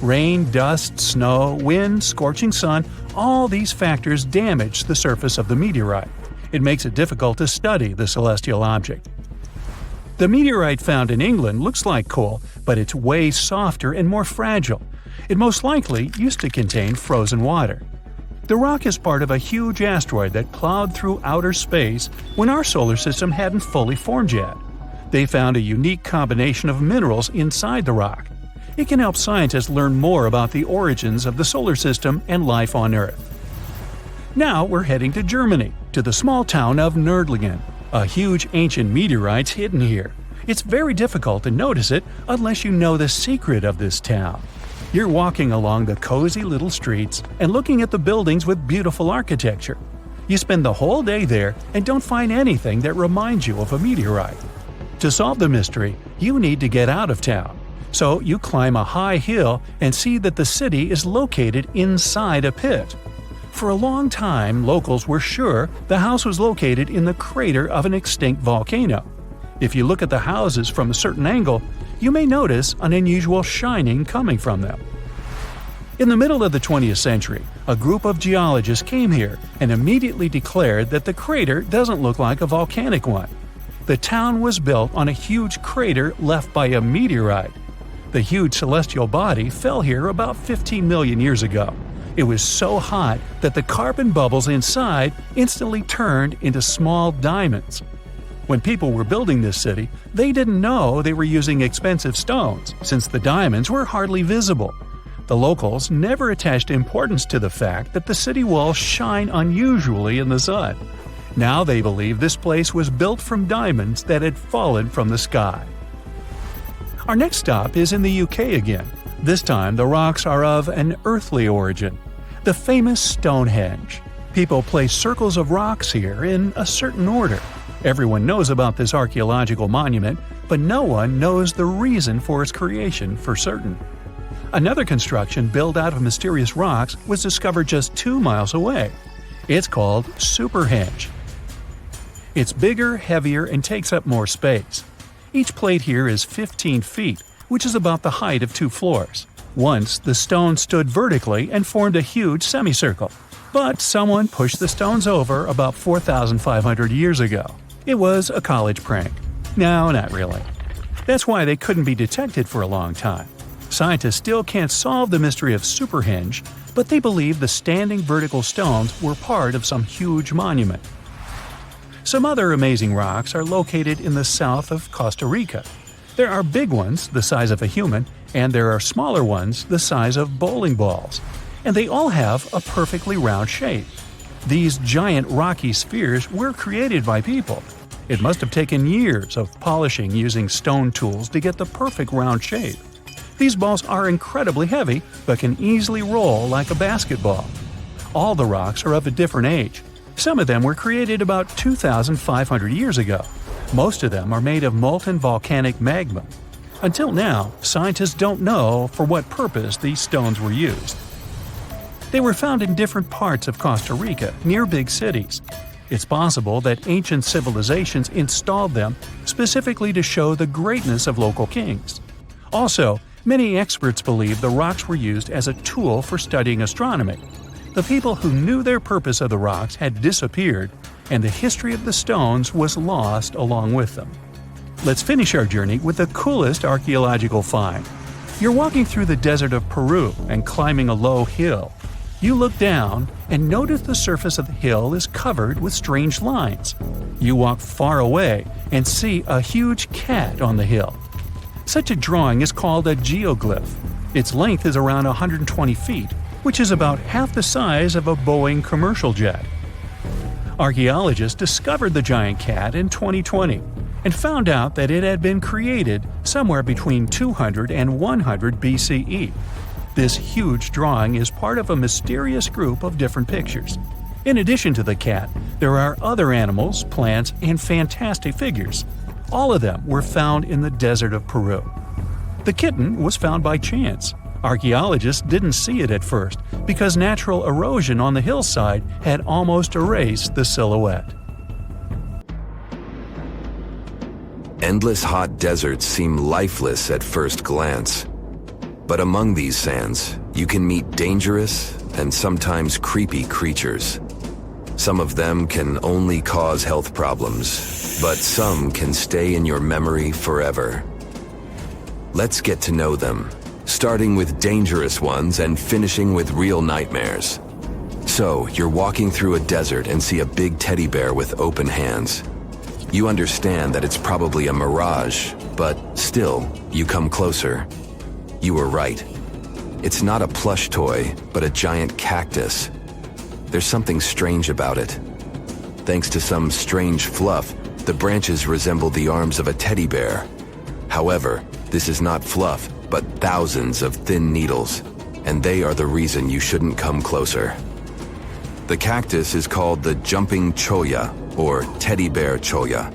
Rain, dust, snow, wind, scorching sun, all these factors damage the surface of the meteorite. It makes it difficult to study the celestial object. The meteorite found in England looks like coal, but it's way softer and more fragile. It most likely used to contain frozen water. The rock is part of a huge asteroid that plowed through outer space when our solar system hadn't fully formed yet. They found a unique combination of minerals inside the rock. It can help scientists learn more about the origins of the solar system and life on Earth. Now we're heading to Germany, to the small town of Nördlingen. A huge ancient meteorite's hidden here. It's very difficult to notice it unless you know the secret of this town. You're walking along the cozy little streets and looking at the buildings with beautiful architecture. You spend the whole day there and don't find anything that reminds you of a meteorite. To solve the mystery, you need to get out of town. So you climb a high hill and see that the city is located inside a pit. For a long time, locals were sure the house was located in the crater of an extinct volcano. If you look at the houses from a certain angle, you may notice an unusual shining coming from them. In the middle of the 20th century, a group of geologists came here and immediately declared that the crater doesn't look like a volcanic one. The town was built on a huge crater left by a meteorite. The huge celestial body fell here about 15 million years ago. It was so hot that the carbon bubbles inside instantly turned into small diamonds. When people were building this city, they didn't know they were using expensive stones, since the diamonds were hardly visible. The locals never attached importance to the fact that the city walls shine unusually in the sun. Now they believe this place was built from diamonds that had fallen from the sky. Our next stop is in the UK again. This time the rocks are of an earthly origin. The famous Stonehenge. People place circles of rocks here in a certain order. Everyone knows about this archaeological monument, but no one knows the reason for its creation for certain. Another construction built out of mysterious rocks was discovered just 2 miles away. It's called Submerged. It's bigger, heavier, and takes up more space. Each plate here is 15 feet, which is about the height of 2 floors. Once, the stone stood vertically and formed a huge semicircle. But someone pushed the stones over about 4,500 years ago. It was a college prank. No, not really. That's why they couldn't be detected for a long time. Scientists still can't solve the mystery of Submerged, but they believe the standing vertical stones were part of some huge monument. Some other amazing rocks are located in the south of Costa Rica. There are big ones, the size of a human, and there are smaller ones, the size of bowling balls. And they all have a perfectly round shape. These giant rocky spheres were created by people. It must have taken years of polishing using stone tools to get the perfect round shape. These balls are incredibly heavy, but can easily roll like a basketball. All the rocks are of a different age. Some of them were created about 2,500 years ago. Most of them are made of molten volcanic magma. Until now, scientists don't know for what purpose these stones were used. They were found in different parts of Costa Rica, near big cities. It's possible that ancient civilizations installed them specifically to show the greatness of local kings. Also, many experts believe the rocks were used as a tool for studying astronomy. The people who knew their purpose of the rocks had disappeared, and the history of the stones was lost along with them. Let's finish our journey with the coolest archaeological find. You're walking through the desert of Peru and climbing a low hill. You look down and notice the surface of the hill is covered with strange lines. You walk far away and see a huge cat on the hill. Such a drawing is called a geoglyph. Its length is around 120 feet, which is about half the size of a Boeing commercial jet. Archaeologists discovered the giant cat in 2020 and found out that it had been created somewhere between 200 and 100 BCE. This huge drawing is part of a mysterious group of different pictures. In addition to the cat, there are other animals, plants, and fantastic figures. All of them were found in the desert of Peru. The kitten was found by chance. Archaeologists didn't see it at first because natural erosion on the hillside had almost erased the silhouette. Endless hot deserts seem lifeless at first glance. But among these sands, you can meet dangerous and sometimes creepy creatures. Some of them can only cause health problems, but some can stay in your memory forever. Let's get to know them, starting with dangerous ones and finishing with real nightmares. So, you're walking through a desert and see a big teddy bear with open hands. You understand that it's probably a mirage, but still, you come closer. You were right. It's not a plush toy, but a giant cactus. There's something strange about it. Thanks to some strange fluff, the branches resemble the arms of a teddy bear. However, this is not fluff, but thousands of thin needles, and they are the reason you shouldn't come closer. The cactus is called the jumping cholla, or teddy bear cholla.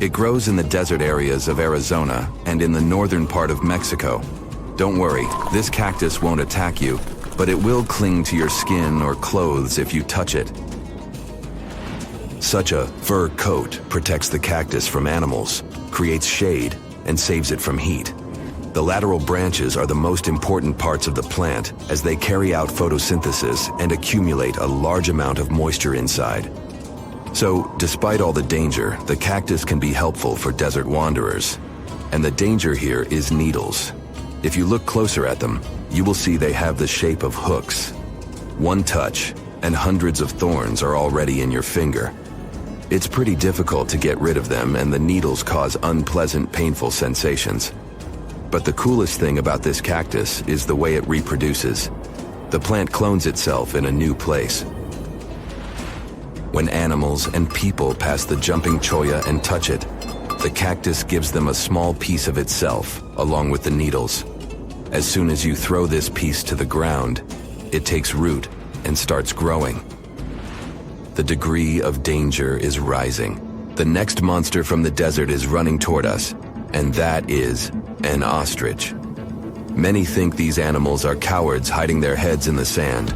It grows in the desert areas of Arizona and in the northern part of Mexico. Don't worry, this cactus won't attack you, but it will cling to your skin or clothes if you touch it. Such a fur coat protects the cactus from animals, creates shade, and saves it from heat. The lateral branches are the most important parts of the plant as they carry out photosynthesis and accumulate a large amount of moisture inside. So, despite all the danger, the cactus can be helpful for desert wanderers. And the danger here is needles. If you look closer at them, you will see they have the shape of hooks. One touch, and hundreds of thorns are already in your finger. It's pretty difficult to get rid of them, and the needles cause unpleasant, painful sensations. But the coolest thing about this cactus is the way it reproduces. The plant clones itself in a new place. When animals and people pass the jumping cholla and touch it, the cactus gives them a small piece of itself, along with the needles. As soon as you throw this piece to the ground, it takes root and starts growing. The degree of danger is rising. The next monster from the desert is running toward us, and that is an ostrich. Many think these animals are cowards hiding their heads in the sand.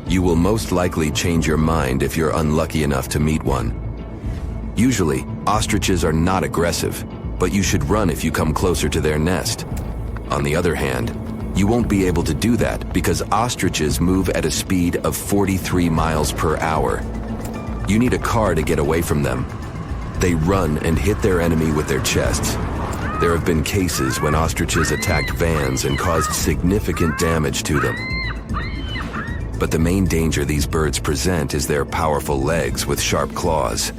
You will most likely change your mind if you're unlucky enough to meet one. Usually, ostriches are not aggressive, but you should run if you come closer to their nest. On the other hand, you won't be able to do that because ostriches move at a speed of 43 miles per hour. You need a car to get away from them. They run and hit their enemy with their chests. There have been cases when ostriches attacked vans and caused significant damage to them. But the main danger these birds present is their powerful legs with sharp claws.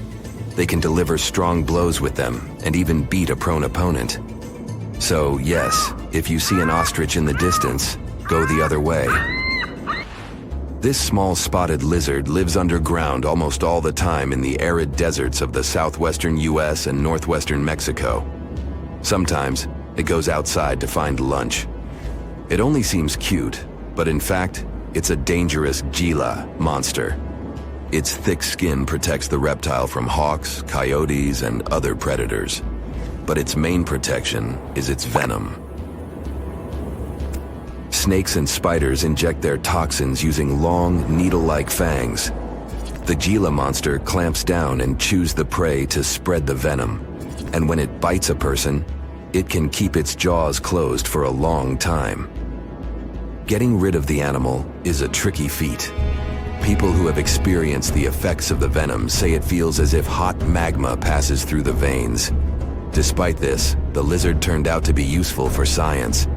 They can deliver strong blows with them and even beat a prone opponent. So yes, if you see an ostrich in the distance, go the other way. This small spotted lizard lives underground almost all the time in the arid deserts of the southwestern US and northwestern Mexico. Sometimes it goes outside to find lunch. It only seems cute, but in fact, it's a dangerous Gila monster. Its thick skin protects the reptile from hawks, coyotes, and other predators. But its main protection is its venom. Snakes and spiders inject their toxins using long, needle-like fangs. The Gila monster clamps down and chews the prey to spread the venom. And when it bites a person, it can keep its jaws closed for a long time. Getting rid of the animal is a tricky feat. People who have experienced the effects of the venom say it feels as if hot magma passes through the veins. Despite this, the lizard turned out to be useful for science.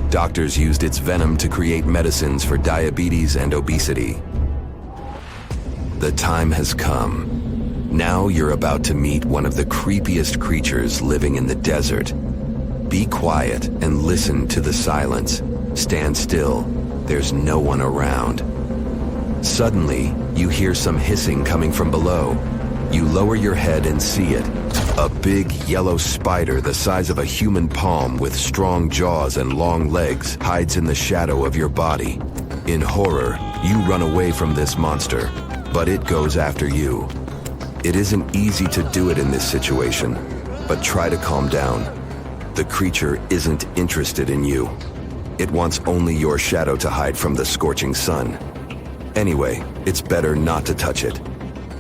Doctors used its venom to create medicines for diabetes and obesity. The time has come. Now you're about to meet one of the creepiest creatures living in the desert. Be quiet and listen to the silence. Stand still. There's no one around. Suddenly, you hear some hissing coming from below. You lower your head and see it. A big yellow spider the size of a human palm with strong jaws and long legs hides in the shadow of your body. In horror, you run away from this monster, but it goes after you. It isn't easy to do it in this situation, but try to calm down. The creature isn't interested in you. It wants only your shadow to hide from the scorching sun. Anyway, it's better not to touch it.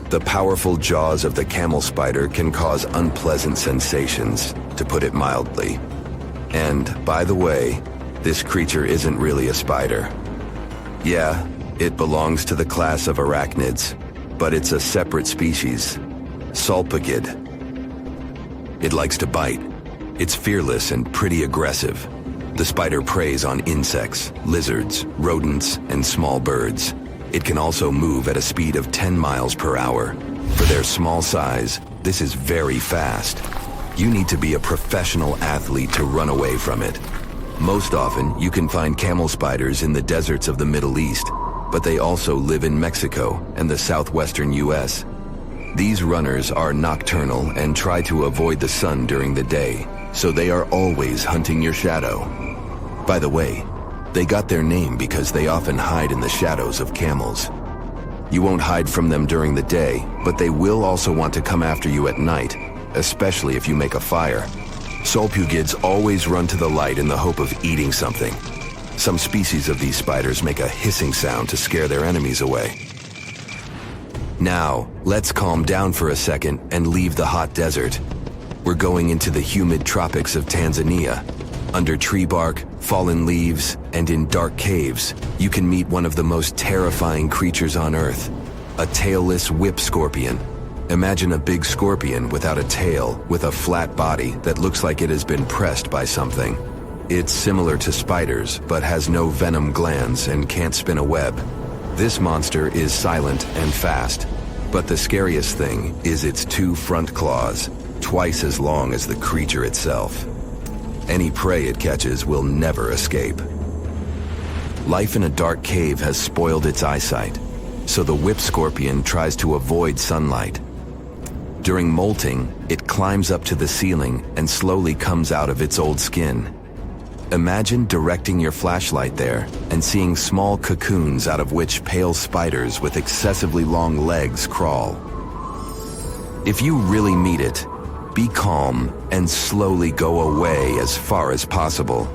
The powerful jaws of the camel spider can cause unpleasant sensations, to put it mildly. And, by the way, this creature isn't really a spider. Yeah, it belongs to the class of arachnids, but it's a separate species, Sulpagid. It likes to bite. It's fearless and pretty aggressive. The spider preys on insects, lizards, rodents, and small birds. It can also move at a speed of 10 miles per hour. For their small size, this is very fast. You need to be a professional athlete to run away from it. Most often, you can find camel spiders in the deserts of the Middle East, but they also live in Mexico and the southwestern US. These runners are nocturnal and try to avoid the sun during the day, so they are always hunting your shadow. By the way, they got their name because they often hide in the shadows of camels. You won't hide from them during the day, but they will also want to come after you at night, especially if you make a fire. Sulpugids always run to the light in the hope of eating something. Some species of these spiders make a hissing sound to scare their enemies away. Now, let's calm down for a second and leave the hot desert. We're going into the humid tropics of Tanzania. Under tree bark, fallen leaves, and in dark caves, you can meet one of the most terrifying creatures on Earth, a tailless whip scorpion. Imagine a big scorpion without a tail, with a flat body that looks like it has been pressed by something. It's similar to spiders, but has no venom glands and can't spin a web. This monster is silent and fast, but the scariest thing is its 2 front claws, twice as long as the creature itself. Any prey it catches will never escape. Life in a dark cave has spoiled its eyesight, so the whip scorpion tries to avoid sunlight. During molting, it climbs up to the ceiling and slowly comes out of its old skin. Imagine directing your flashlight there and seeing small cocoons out of which pale spiders with excessively long legs crawl. If you really meet it, be calm and slowly go away as far as possible.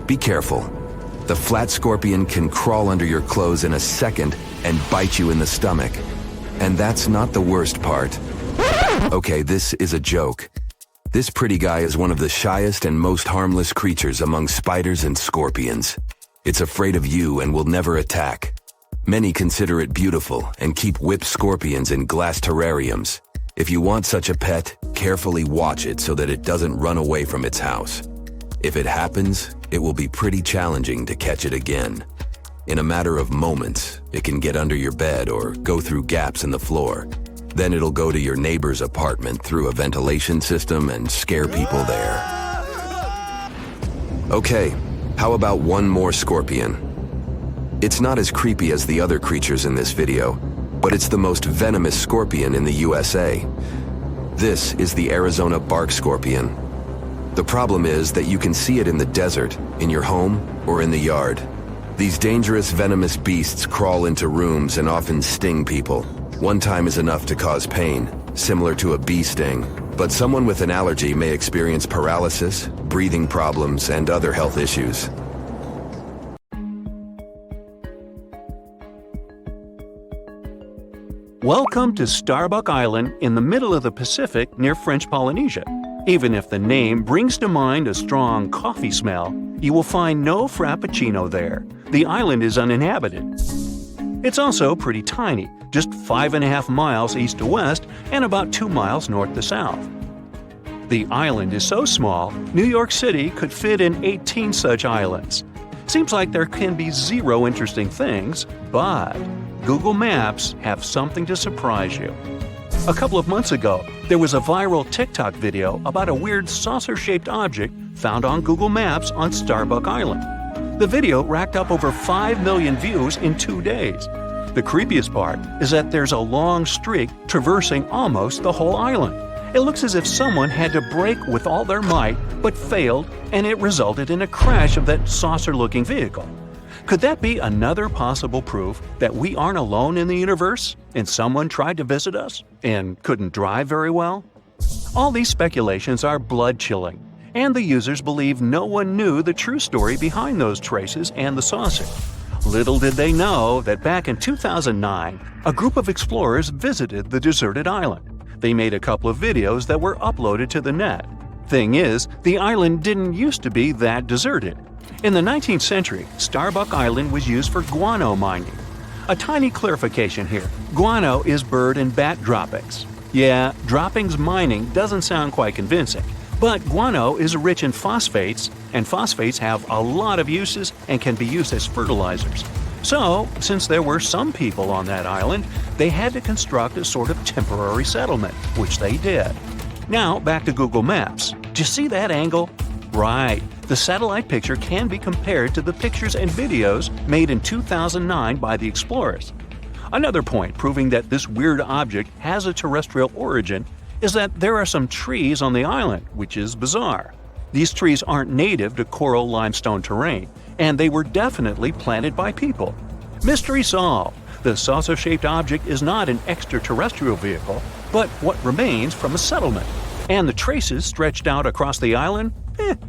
Be careful. The flat scorpion can crawl under your clothes in a second and bite you in the stomach. And that's not the worst part. Okay, this is a joke. This pretty guy is one of the shyest and most harmless creatures among spiders and scorpions. It's afraid of you and will never attack. Many consider it beautiful and keep whip scorpions in glass terrariums. If you want such a pet, carefully watch it so that it doesn't run away from its house. If it happens, it will be pretty challenging to catch it again. In a matter of moments, it can get under your bed or go through gaps in the floor. Then it'll go to your neighbor's apartment through a ventilation system and scare people there. Okay, how about one more scorpion? It's not as creepy as the other creatures in this video, but it's the most venomous scorpion in the USA. This is the Arizona bark scorpion. The problem is that you can see it in the desert, in your home, or in the yard. These dangerous venomous beasts crawl into rooms and often sting people. One time is enough to cause pain, similar to a bee sting. But someone with an allergy may experience paralysis, breathing problems, and other health issues. Welcome to Starbuck Island in the middle of the Pacific near French Polynesia. Even if the name brings to mind a strong coffee smell, you will find no frappuccino there. The island is uninhabited. It's also pretty tiny, just 5.5 miles east to west and about 2 miles north to south. The island is so small, New York City could fit in 18 such islands. Seems like there can be zero interesting things, but Google Maps have something to surprise you. A couple of months ago, there was a viral TikTok video about a weird saucer-shaped object found on Google Maps on Starbuck Island. The video racked up over 5 million views in 2 days. The creepiest part is that there's a long streak traversing almost the whole island. It looks as if someone had to brake with all their might, but failed, and it resulted in a crash of that saucer-looking vehicle. Could that be another possible proof that we aren't alone in the universe, and someone tried to visit us and couldn't drive very well? All these speculations are blood-chilling, and the users believe no one knew the true story behind those traces and the saucer. Little did they know that back in 2009, a group of explorers visited the deserted island. They made a couple of videos that were uploaded to the net. Thing is, the island didn't used to be that deserted. In the 19th century, Starbuck Island was used for guano mining. A tiny clarification here. Guano is bird and bat droppings. Yeah, droppings mining doesn't sound quite convincing, but guano is rich in phosphates, and phosphates have a lot of uses and can be used as fertilizers. So, since there were some people on that island, they had to construct a sort of temporary settlement, which they did. Now, back to Google Maps. Do you see that angle? Right. The satellite picture can be compared to the pictures and videos made in 2009 by the explorers. Another point proving that this weird object has a terrestrial origin is that there are some trees on the island, which is bizarre. These trees aren't native to coral limestone terrain, and they were definitely planted by people. Mystery solved. The saucer-shaped object is not an extraterrestrial vehicle, but what remains from a settlement. And the traces stretched out across the island?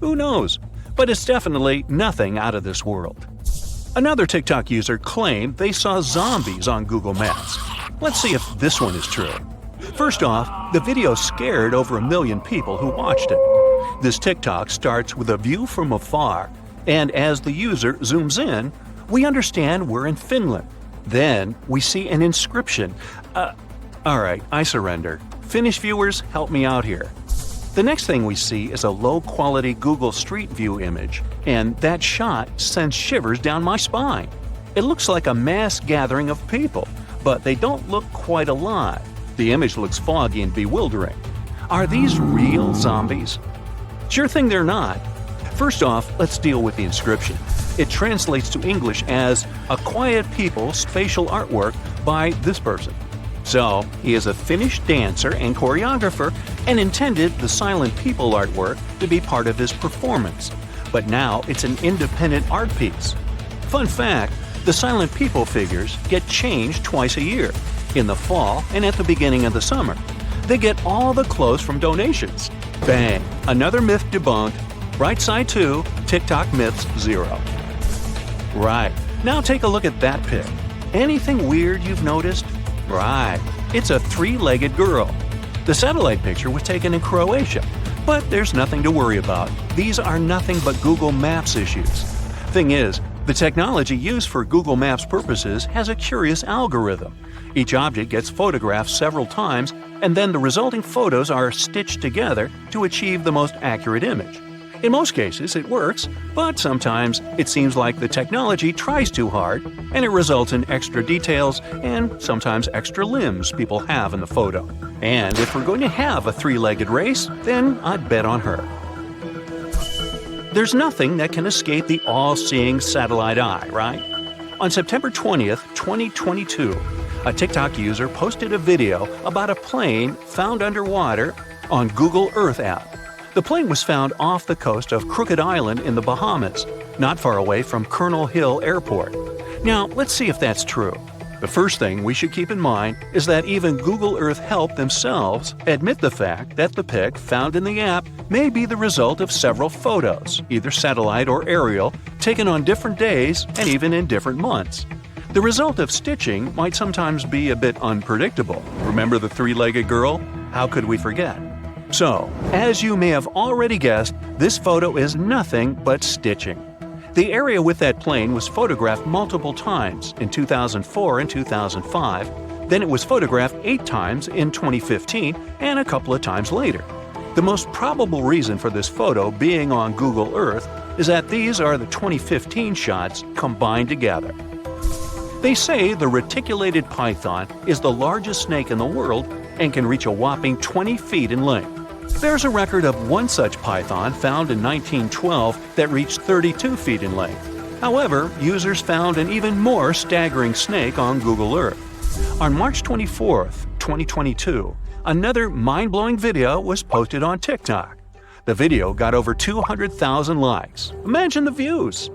Who knows? But it's definitely nothing out of this world. Another TikTok user claimed they saw zombies on Google Maps. Let's see if this one is true. First off, the video scared over 1 million people who watched it. This TikTok starts with a view from afar, and as the user zooms in, we understand we're in Finland. Then we see an inscription. Alright, I surrender. Finnish viewers, help me out here. The next thing we see is a low-quality Google Street View image, and that shot sends shivers down my spine. It looks like a mass gathering of people, but they don't look quite alive. The image looks foggy and bewildering. Are these real zombies? Sure thing they're not. First off, let's deal with the inscription. It translates to English as "a quiet people's facial artwork by this person." So, he is a Finnish dancer and choreographer and intended the silent people artwork to be part of his performance. But now it's an independent art piece. Fun fact, the silent people figures get changed twice a year, in the fall and at the beginning of the summer. They get all the clothes from donations. Bang! Another myth debunked. Right side 2, TikTok myths 0. Right, now take a look at that pic. Anything weird you've noticed? Right, it's a 3-legged girl. The satellite picture was taken in Croatia, but there's nothing to worry about. These are nothing but Google Maps issues. Thing is, the technology used for Google Maps purposes has a curious algorithm. Each object gets photographed several times, and then the resulting photos are stitched together to achieve the most accurate image. In most cases, it works, but sometimes it seems like the technology tries too hard, and it results in extra details and sometimes extra limbs people have in the photo. And if we're going to have a 3-legged race, then I'd bet on her. There's nothing that can escape the all-seeing satellite eye, right? On September 20th, 2022, a TikTok user posted a video about a plane found underwater on Google Earth app. The plane was found off the coast of Crooked Island in the Bahamas, not far away from Colonel Hill Airport. Now, let's see if that's true. The first thing we should keep in mind is that even Google Earth Help themselves admit the fact that the pic found in the app may be the result of several photos, either satellite or aerial, taken on different days and even in different months. The result of stitching might sometimes be a bit unpredictable. Remember the three-legged girl? How could we forget? So, as you may have already guessed, this photo is nothing but stitching. The area with that plane was photographed multiple times in 2004 and 2005, then it was photographed 8 times in 2015 and a couple of times later. The most probable reason for this photo being on Google Earth is that these are the 2015 shots combined together. They say the reticulated python is the largest snake in the world and can reach a whopping 20 feet in length. There's a record of one such python found in 1912 that reached 32 feet in length. However, users found an even more staggering snake on Google Earth. On March 24, 2022, another mind-blowing video was posted on TikTok. The video got over 200,000 likes. Imagine the views!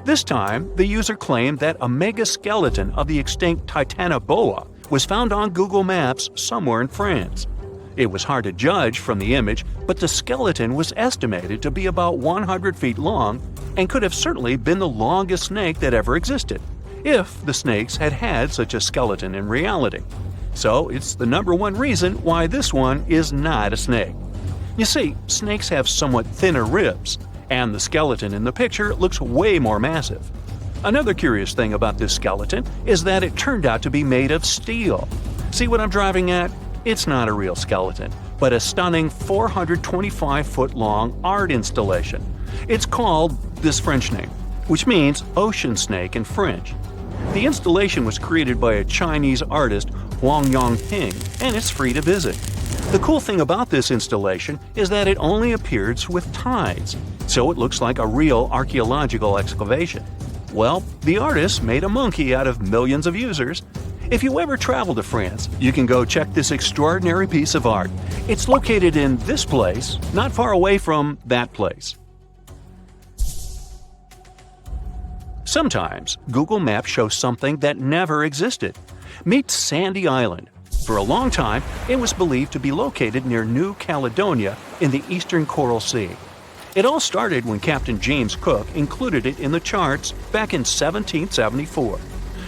This time, the user claimed that a mega-skeleton of the extinct Titanoboa was found on Google Maps somewhere in France. It was hard to judge from the image, but the skeleton was estimated to be about 100 feet long and could have certainly been the longest snake that ever existed, if the snakes had had such a skeleton in reality. So it's the number one reason why this one is not a snake. You see, snakes have somewhat thinner ribs, and the skeleton in the picture looks way more massive. Another curious thing about this skeleton is that it turned out to be made of steel. See what I'm driving at? It's not a real skeleton, but a stunning 425-foot-long art installation. It's called this French name, which means ocean snake in French. The installation was created by a Chinese artist, Huang Yongping, and it's free to visit. The cool thing about this installation is that it only appears with tides, so it looks like a real archaeological excavation. Well, the artist made a monkey out of millions of users. If you ever travel to France, you can go check this extraordinary piece of art. It's located in this place, not far away from that place. Sometimes, Google Maps shows something that never existed. Meet Sandy Island. For a long time, it was believed to be located near New Caledonia in the eastern Coral Sea. It all started when Captain James Cook included it in the charts back in 1774.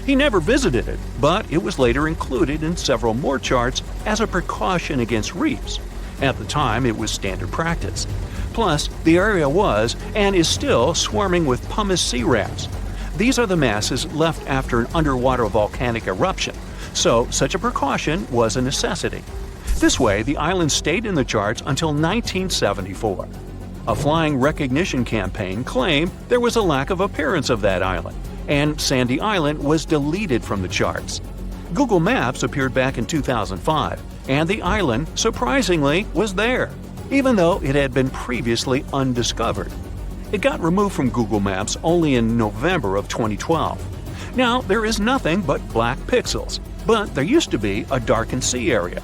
He never visited it, but it was later included in several more charts as a precaution against reefs. At the time, it was standard practice. Plus, the area was, and is still, swarming with pumice sea rafts. These are the masses left after an underwater volcanic eruption, so such a precaution was a necessity. This way, the island stayed in the charts until 1974. A flying recognition campaign claimed there was a lack of appearance of that island, and Sandy Island was deleted from the charts. Google Maps appeared back in 2005, and the island, surprisingly, was there, even though it had been previously undiscovered. It got removed from Google Maps only in November of 2012. Now, there is nothing but black pixels, but there used to be a darkened sea area.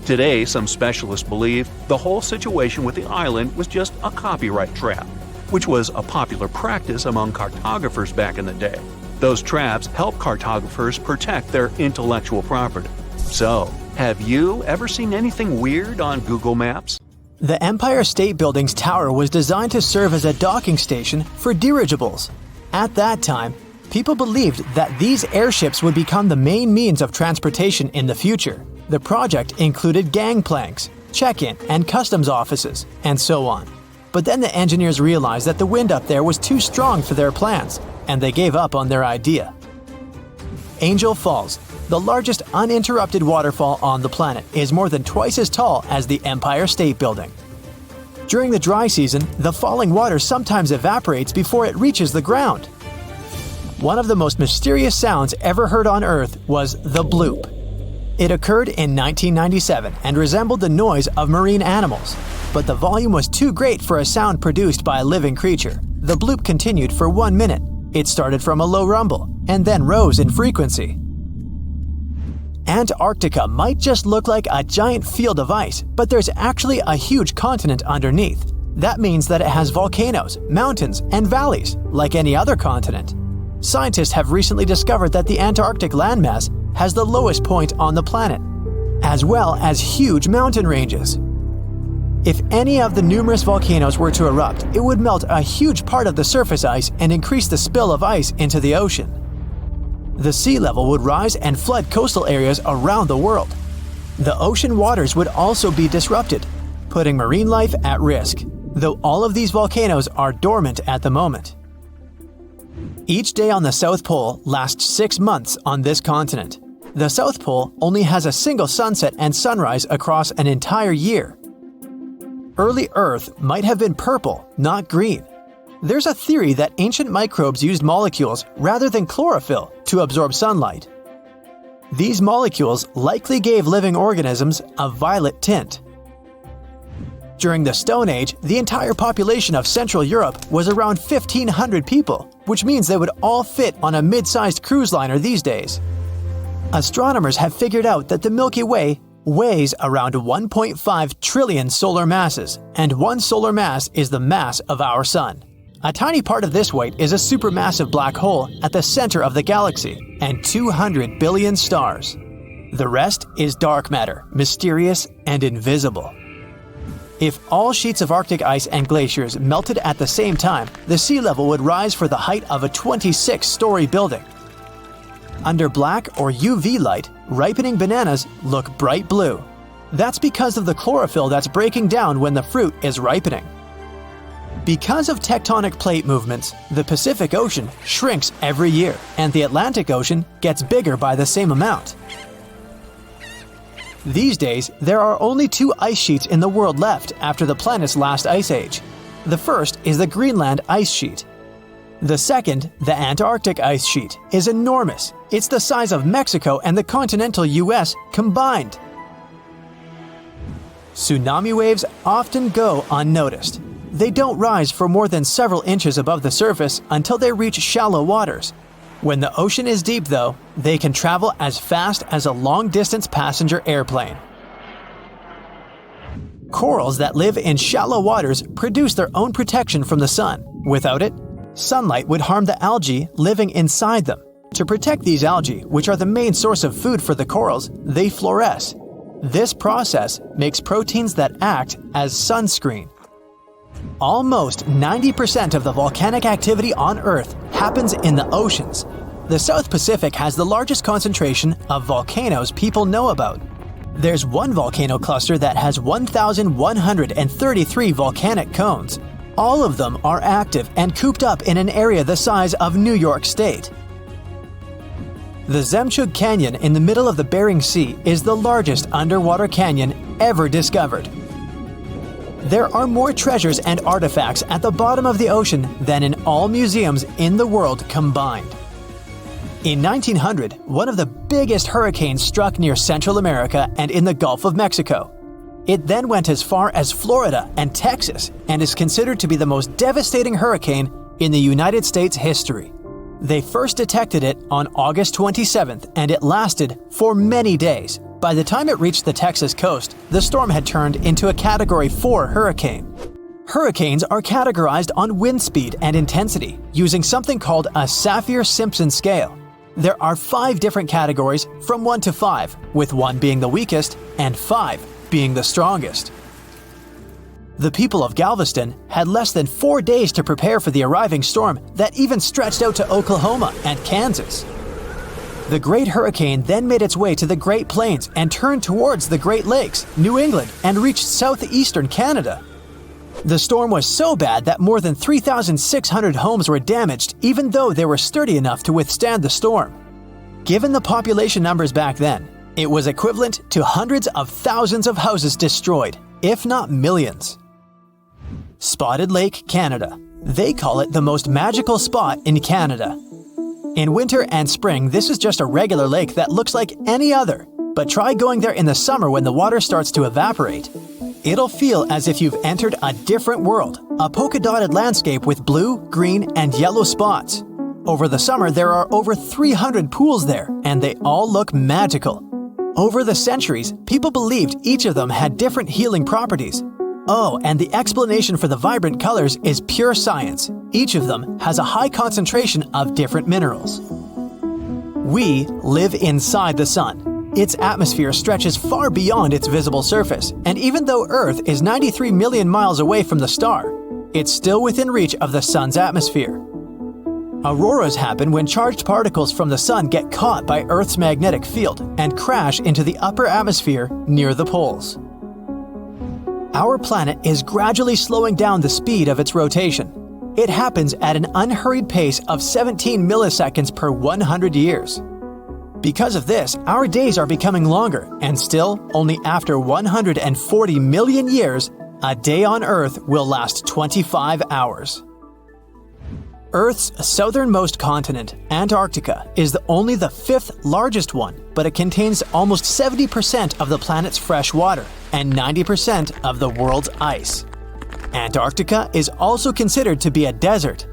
Today, some specialists believe the whole situation with the island was just a copyright trap, which was a popular practice among cartographers back in the day. Those traps help cartographers protect their intellectual property. So, have you ever seen anything weird on Google Maps? The Empire State Building's tower was designed to serve as a docking station for dirigibles. At that time, people believed that these airships would become the main means of transportation in the future. The project included gangplanks, check-in and customs offices, and so on. But then the engineers realized that the wind up there was too strong for their plans, and they gave up on their idea. Angel Falls, the largest uninterrupted waterfall on the planet, is more than twice as tall as the Empire State Building. During the dry season, the falling water sometimes evaporates before it reaches the ground. One of the most mysterious sounds ever heard on Earth was the bloop. It occurred in 1997 and resembled the noise of marine animals, but the volume was too great for a sound produced by a living creature. The bloop continued for 1 minute. It started from a low rumble and then rose in frequency. Antarctica might just look like a giant field of ice, but there's actually a huge continent underneath. That means that it has volcanoes, mountains, and valleys, like any other continent. Scientists have recently discovered that the Antarctic landmass has the lowest point on the planet, as well as huge mountain ranges. If any of the numerous volcanoes were to erupt, it would melt a huge part of the surface ice and increase the spill of ice into the ocean. The sea level would rise and flood coastal areas around the world. The ocean waters would also be disrupted, putting marine life at risk, though all of these volcanoes are dormant at the moment. Each day on the South Pole lasts 6 months on this continent. The South Pole only has a single sunset and sunrise across an entire year. Early Earth might have been purple, not green. There's a theory that ancient microbes used molecules rather than chlorophyll to absorb sunlight. These molecules likely gave living organisms a violet tint. During the Stone Age, the entire population of Central Europe was around 1,500 people, which means they would all fit on a mid-sized cruise liner these days. Astronomers have figured out that the Milky Way weighs around 1.5 trillion solar masses, and one solar mass is the mass of our Sun. A tiny part of this weight is a supermassive black hole at the center of the galaxy, and 200 billion stars. The rest is dark matter, mysterious and invisible. If all sheets of Arctic ice and glaciers melted at the same time, the sea level would rise for the height of a 26-story building. Under black or UV light, ripening bananas look bright blue. That's because of the chlorophyll that's breaking down when the fruit is ripening. Because of tectonic plate movements, the Pacific Ocean shrinks every year, and the Atlantic Ocean gets bigger by the same amount. These days, there are only 2 ice sheets in the world left after the planet's last ice age. The first is the Greenland ice sheet. The second, the Antarctic ice sheet, is enormous. It's the size of Mexico and the continental US combined. Tsunami waves often go unnoticed. They don't rise for more than several inches above the surface until they reach shallow waters. When the ocean is deep, though, they can travel as fast as a long-distance passenger airplane. Corals that live in shallow waters produce their own protection from the sun. Without it, sunlight would harm the algae living inside them. To protect these algae, which are the main source of food for the corals, they fluoresce. This process makes proteins that act as sunscreen. Almost 90% of the volcanic activity on Earth happens in the oceans. The South Pacific has the largest concentration of volcanoes people know about. There's one volcano cluster that has 1,133 volcanic cones. All of them are active and cooped up in an area the size of New York State. The Zemchug Canyon in the middle of the Bering Sea is the largest underwater canyon ever discovered. There are more treasures and artifacts at the bottom of the ocean than in all museums in the world combined. In 1900, one of the biggest hurricanes struck near Central America and in the Gulf of Mexico. It then went as far as Florida and Texas and is considered to be the most devastating hurricane in the United States history. They first detected it on August 27th, and it lasted for many days. By the time it reached the Texas coast, the storm had turned into a Category 4 hurricane. Hurricanes are categorized on wind speed and intensity using something called a Saffir-Simpson scale. There are 5 different categories from 1 to 5, with 1 being the weakest and 5 being the strongest. The people of Galveston had less than 4 days to prepare for the arriving storm that even stretched out to Oklahoma and Kansas. The Great Hurricane then made its way to the Great Plains and turned towards the Great Lakes, New England, and reached southeastern Canada. The storm was so bad that more than 3,600 homes were damaged, even though they were sturdy enough to withstand the storm. Given the population numbers back then, it was equivalent to hundreds of thousands of houses destroyed, if not millions. Spotted Lake, Canada. They call it the most magical spot in Canada. In winter and spring, this is just a regular lake that looks like any other, but try going there in the summer when the water starts to evaporate. It'll feel as if you've entered a different world, a polka-dotted landscape with blue, green, and yellow spots. Over the summer, there are over 300 pools there, and they all look magical. Over the centuries, people believed each of them had different healing properties. Oh, and the explanation for the vibrant colors is pure science. Each of them has a high concentration of different minerals. We live inside the sun. Its atmosphere stretches far beyond its visible surface, and even though Earth is 93 million miles away from the star, it's still within reach of the sun's atmosphere. Auroras happen when charged particles from the sun get caught by Earth's magnetic field and crash into the upper atmosphere near the poles. Our planet is gradually slowing down the speed of its rotation. It happens at an unhurried pace of 17 milliseconds per 100 years. Because of this, our days are becoming longer, and still, only after 140 million years, a day on Earth will last 25 hours. Earth's southernmost continent, Antarctica, is only the 5th largest one, but it contains almost 70% of the planet's fresh water and 90% of the world's ice. Antarctica is also considered to be a desert.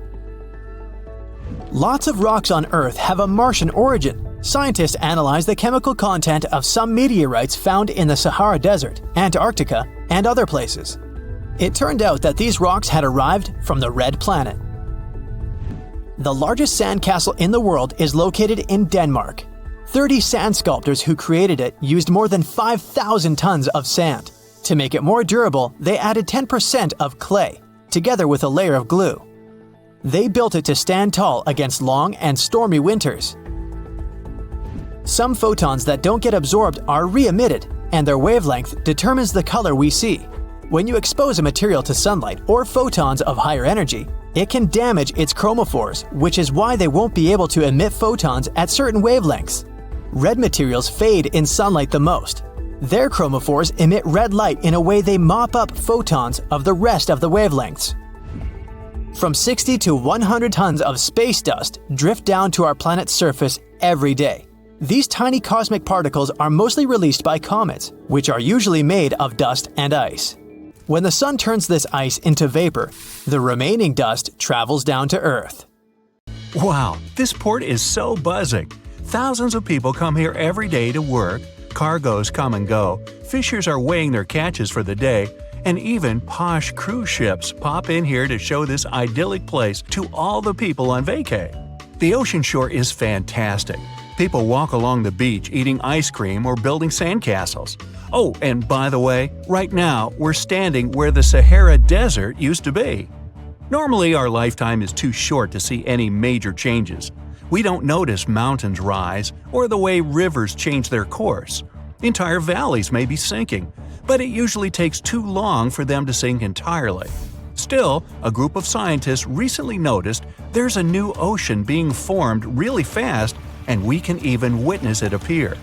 Lots of rocks on Earth have a Martian origin. Scientists analyze the chemical content of some meteorites found in the Sahara Desert, Antarctica, and other places. It turned out that these rocks had arrived from the Red Planet. The largest sandcastle in the world is located in Denmark. 30 sand sculptors who created it used more than 5,000 tons of sand. To make it more durable, they added 10% of clay, together with a layer of glue. They built it to stand tall against long and stormy winters. Some photons that don't get absorbed are re-emitted, and their wavelength determines the color we see. When you expose a material to sunlight or photons of higher energy, it can damage its chromophores, which is why they won't be able to emit photons at certain wavelengths. Red materials fade in sunlight the most. Their chromophores emit red light in a way they mop up photons of the rest of the wavelengths. From 60 to 100 tons of space dust drift down to our planet's surface every day. These tiny cosmic particles are mostly released by comets, which are usually made of dust and ice. When the sun turns this ice into vapor, the remaining dust travels down to Earth. Wow, this port is so buzzing. Thousands of people come here every day to work, cargoes come and go, fishers are weighing their catches for the day, and even posh cruise ships pop in here to show this idyllic place to all the people on vacay. The ocean shore is fantastic. People walk along the beach eating ice cream or building sandcastles. Oh, and by the way, right now we're standing where the Sahara Desert used to be. Normally our lifetime is too short to see any major changes. We don't notice mountains rise or the way rivers change their course. Entire valleys may be sinking, but it usually takes too long for them to sink entirely. Still, a group of scientists recently noticed there's a new ocean being formed really fast, and we can even witness it appear.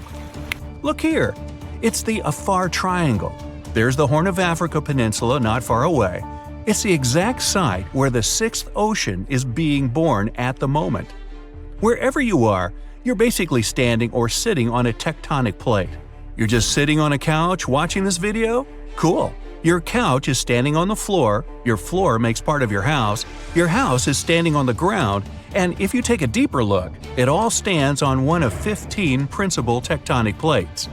Look here! It's the Afar Triangle. There's the Horn of Africa Peninsula not far away. It's the exact site where the 6th ocean is being born at the moment. Wherever you are, you're basically standing or sitting on a tectonic plate. You're just sitting on a couch watching this video? Cool! Your couch is standing on the floor, your floor makes part of your house is standing on the ground, and if you take a deeper look, it all stands on one of 15 principal tectonic plates.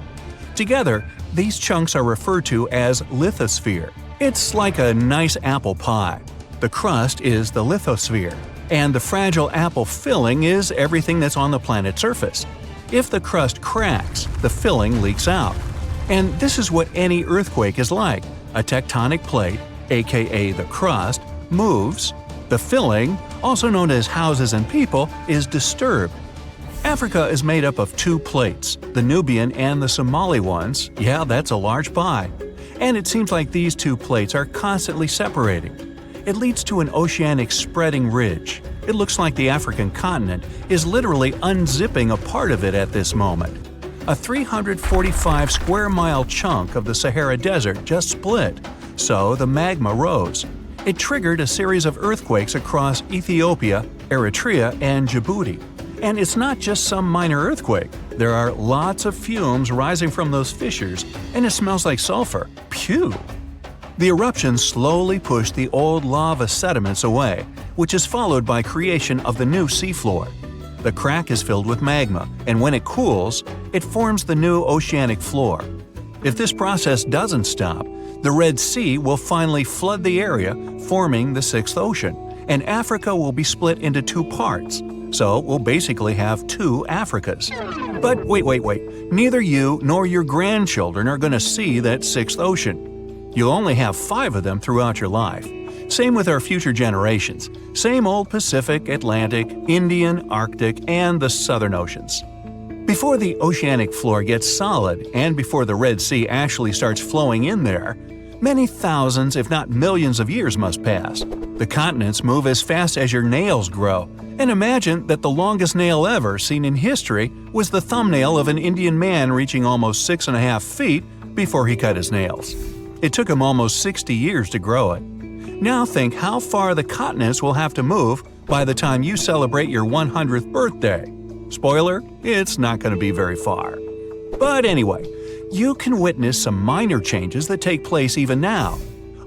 Together, these chunks are referred to as lithosphere. It's like a nice apple pie. The crust is the lithosphere, and the fragile apple filling is everything that's on the planet's surface. If the crust cracks, the filling leaks out. And this is what any earthquake is like. A tectonic plate, aka the crust, moves. The filling, also known as houses and people, is disturbed. Africa is made up of 2 plates, the Nubian and the Somali ones. Yeah, that's a large pie. And it seems like these 2 plates are constantly separating. It leads to an oceanic spreading ridge. It looks like the African continent is literally unzipping a part of it at this moment. A 345 square mile chunk of the Sahara Desert just split, so the magma rose. It triggered a series of earthquakes across Ethiopia, Eritrea, and Djibouti. And it's not just some minor earthquake. There are lots of fumes rising from those fissures, and it smells like sulfur. Phew! The eruptions slowly pushed the old lava sediments away, which is followed by creation of the new seafloor. The crack is filled with magma, and when it cools, it forms the new oceanic floor. If this process doesn't stop, the Red Sea will finally flood the area, forming the Sixth Ocean, and Africa will be split into two parts. So we'll basically have two Africas. But wait. Neither you nor your grandchildren are going to see that Sixth Ocean. You'll only have 5 of them throughout your life. Same with our future generations. Same old Pacific, Atlantic, Indian, Arctic, and the Southern Oceans. Before the oceanic floor gets solid, and before the Red Sea actually starts flowing in there, many thousands, if not millions of years must pass. The continents move as fast as your nails grow. And imagine that the longest nail ever seen in history was the thumbnail of an Indian man reaching almost 6.5 feet before he cut his nails. It took him almost 60 years to grow it. Now think how far the continents will have to move by the time you celebrate your 100th birthday. Spoiler, it's not going to be very far. But anyway, you can witness some minor changes that take place even now.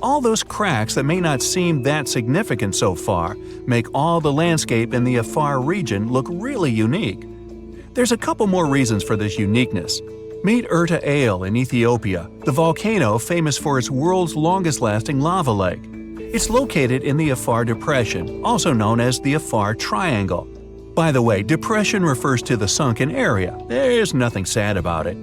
All those cracks that may not seem that significant so far make all the landscape in the Afar region look really unique. There's a couple more reasons for this uniqueness. Meet Erta Ale in Ethiopia, the volcano famous for its world's longest-lasting lava lake. It's located in the Afar Depression, also known as the Afar Triangle. By the way, depression refers to the sunken area. There's nothing sad about it.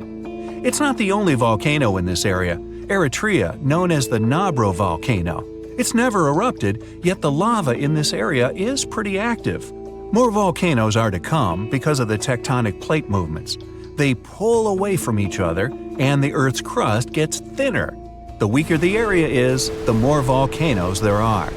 It's not the only volcano in this area. Eritrea, known as the Nabro volcano. It's never erupted, yet the lava in this area is pretty active. More volcanoes are to come because of the tectonic plate movements. They pull away from each other, and the Earth's crust gets thinner. The weaker the area is, the more volcanoes there are.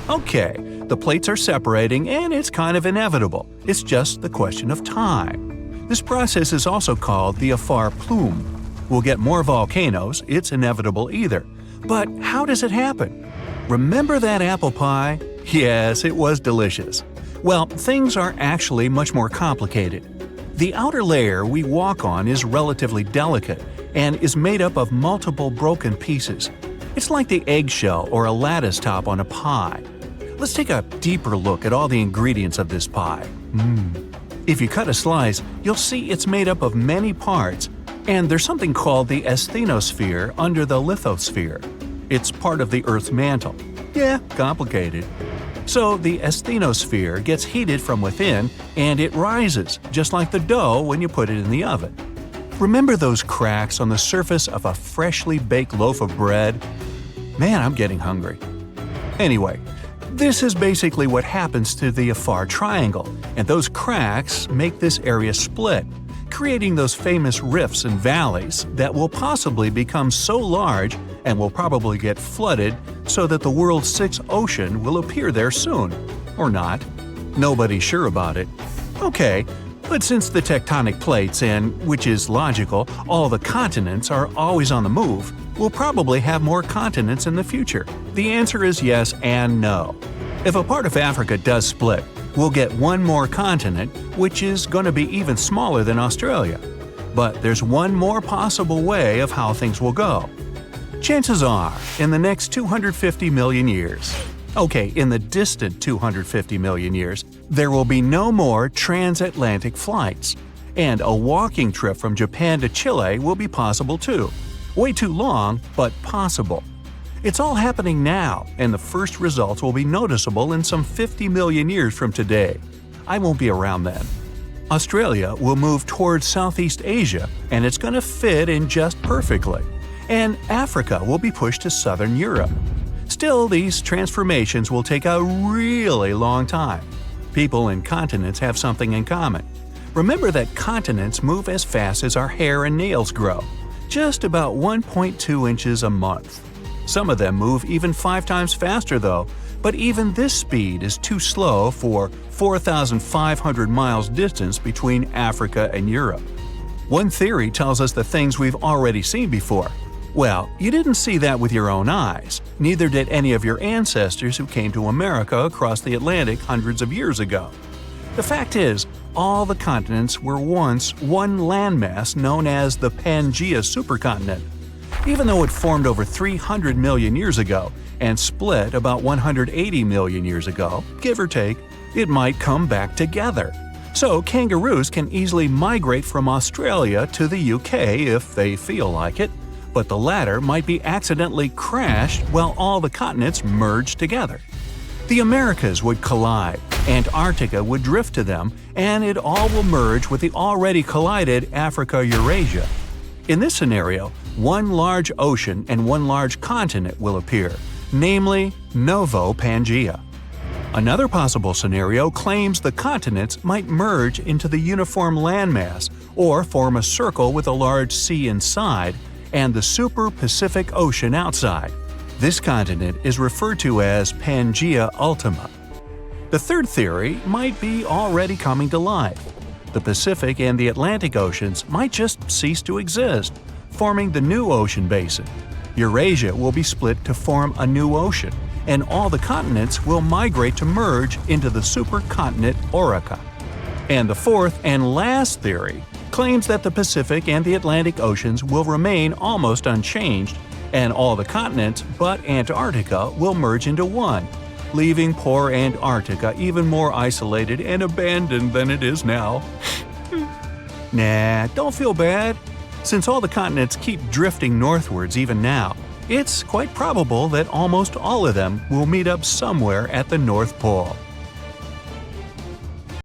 Okay, the plates are separating, and it's kind of inevitable. It's just the question of time. This process is also called the Afar plume. We'll get more volcanoes, it's inevitable either. But how does it happen? Remember that apple pie? Yes, it was delicious. Well, things are actually much more complicated. The outer layer we walk on is relatively delicate and is made up of multiple broken pieces. It's like the eggshell or a lattice top on a pie. Let's take a deeper look at all the ingredients of this pie. If you cut a slice, you'll see it's made up of many parts, and there's something called the asthenosphere under the lithosphere. It's part of the Earth's mantle. Yeah, complicated. So the asthenosphere gets heated from within, and it rises, just like the dough when you put it in the oven. Remember those cracks on the surface of a freshly baked loaf of bread? Man, I'm getting hungry. Anyway, this is basically what happens to the Afar Triangle, and those cracks make this area split, creating those famous rifts and valleys that will possibly become so large and will probably get flooded so that the world's sixth ocean will appear there soon. Or not. Nobody's sure about it. Okay, but since the tectonic plates and, which is logical, all the continents are always on the move, we'll probably have more continents in the future. The answer is yes and no. If a part of Africa does split, we'll get one more continent, which is going to be even smaller than Australia. But there's one more possible way of how things will go. Chances are, in the next 250 million years, in the distant 250 million years, there will be no more transatlantic flights. And a walking trip from Japan to Chile will be possible too. Way too long, but possible. It's all happening now, and the first results will be noticeable in some 50 million years from today. I won't be around then. Australia will move towards Southeast Asia, and it's going to fit in just perfectly. And Africa will be pushed to Southern Europe. Still, these transformations will take a really long time. People and continents have something in common. Remember that continents move as fast as our hair and nails grow, just about 1.2 inches a month. Some of them move even 5 times faster though, but even this speed is too slow for 4,500 miles distance between Africa and Europe. One theory tells us the things we've already seen before. Well, you didn't see that with your own eyes, neither did any of your ancestors who came to America across the Atlantic hundreds of years ago. The fact is, all the continents were once one landmass known as the Pangea supercontinent. Even though it formed over 300 million years ago and split about 180 million years ago, give or take, it might come back together. So kangaroos can easily migrate from Australia to the UK if they feel like it, but the latter might be accidentally crashed while all the continents merge together. The Americas would collide, Antarctica would drift to them, and it all will merge with the already collided Africa-Eurasia. In this scenario, one large ocean and one large continent will appear, namely Novo Pangea. Another possible scenario claims the continents might merge into the uniform landmass or form a circle with a large sea inside and the super Pacific Ocean outside. This continent is referred to as Pangea Ultima. The third theory might be already coming to life. The Pacific and the Atlantic Oceans might just cease to exist, forming the new ocean basin. Eurasia will be split to form a new ocean, and all the continents will migrate to merge into the supercontinent Orica. And the fourth and last theory claims that the Pacific and the Atlantic Oceans will remain almost unchanged, and all the continents but Antarctica will merge into one, leaving poor Antarctica even more isolated and abandoned than it is now. Nah, don't feel bad. Since all the continents keep drifting northwards even now, it's quite probable that almost all of them will meet up somewhere at the North Pole.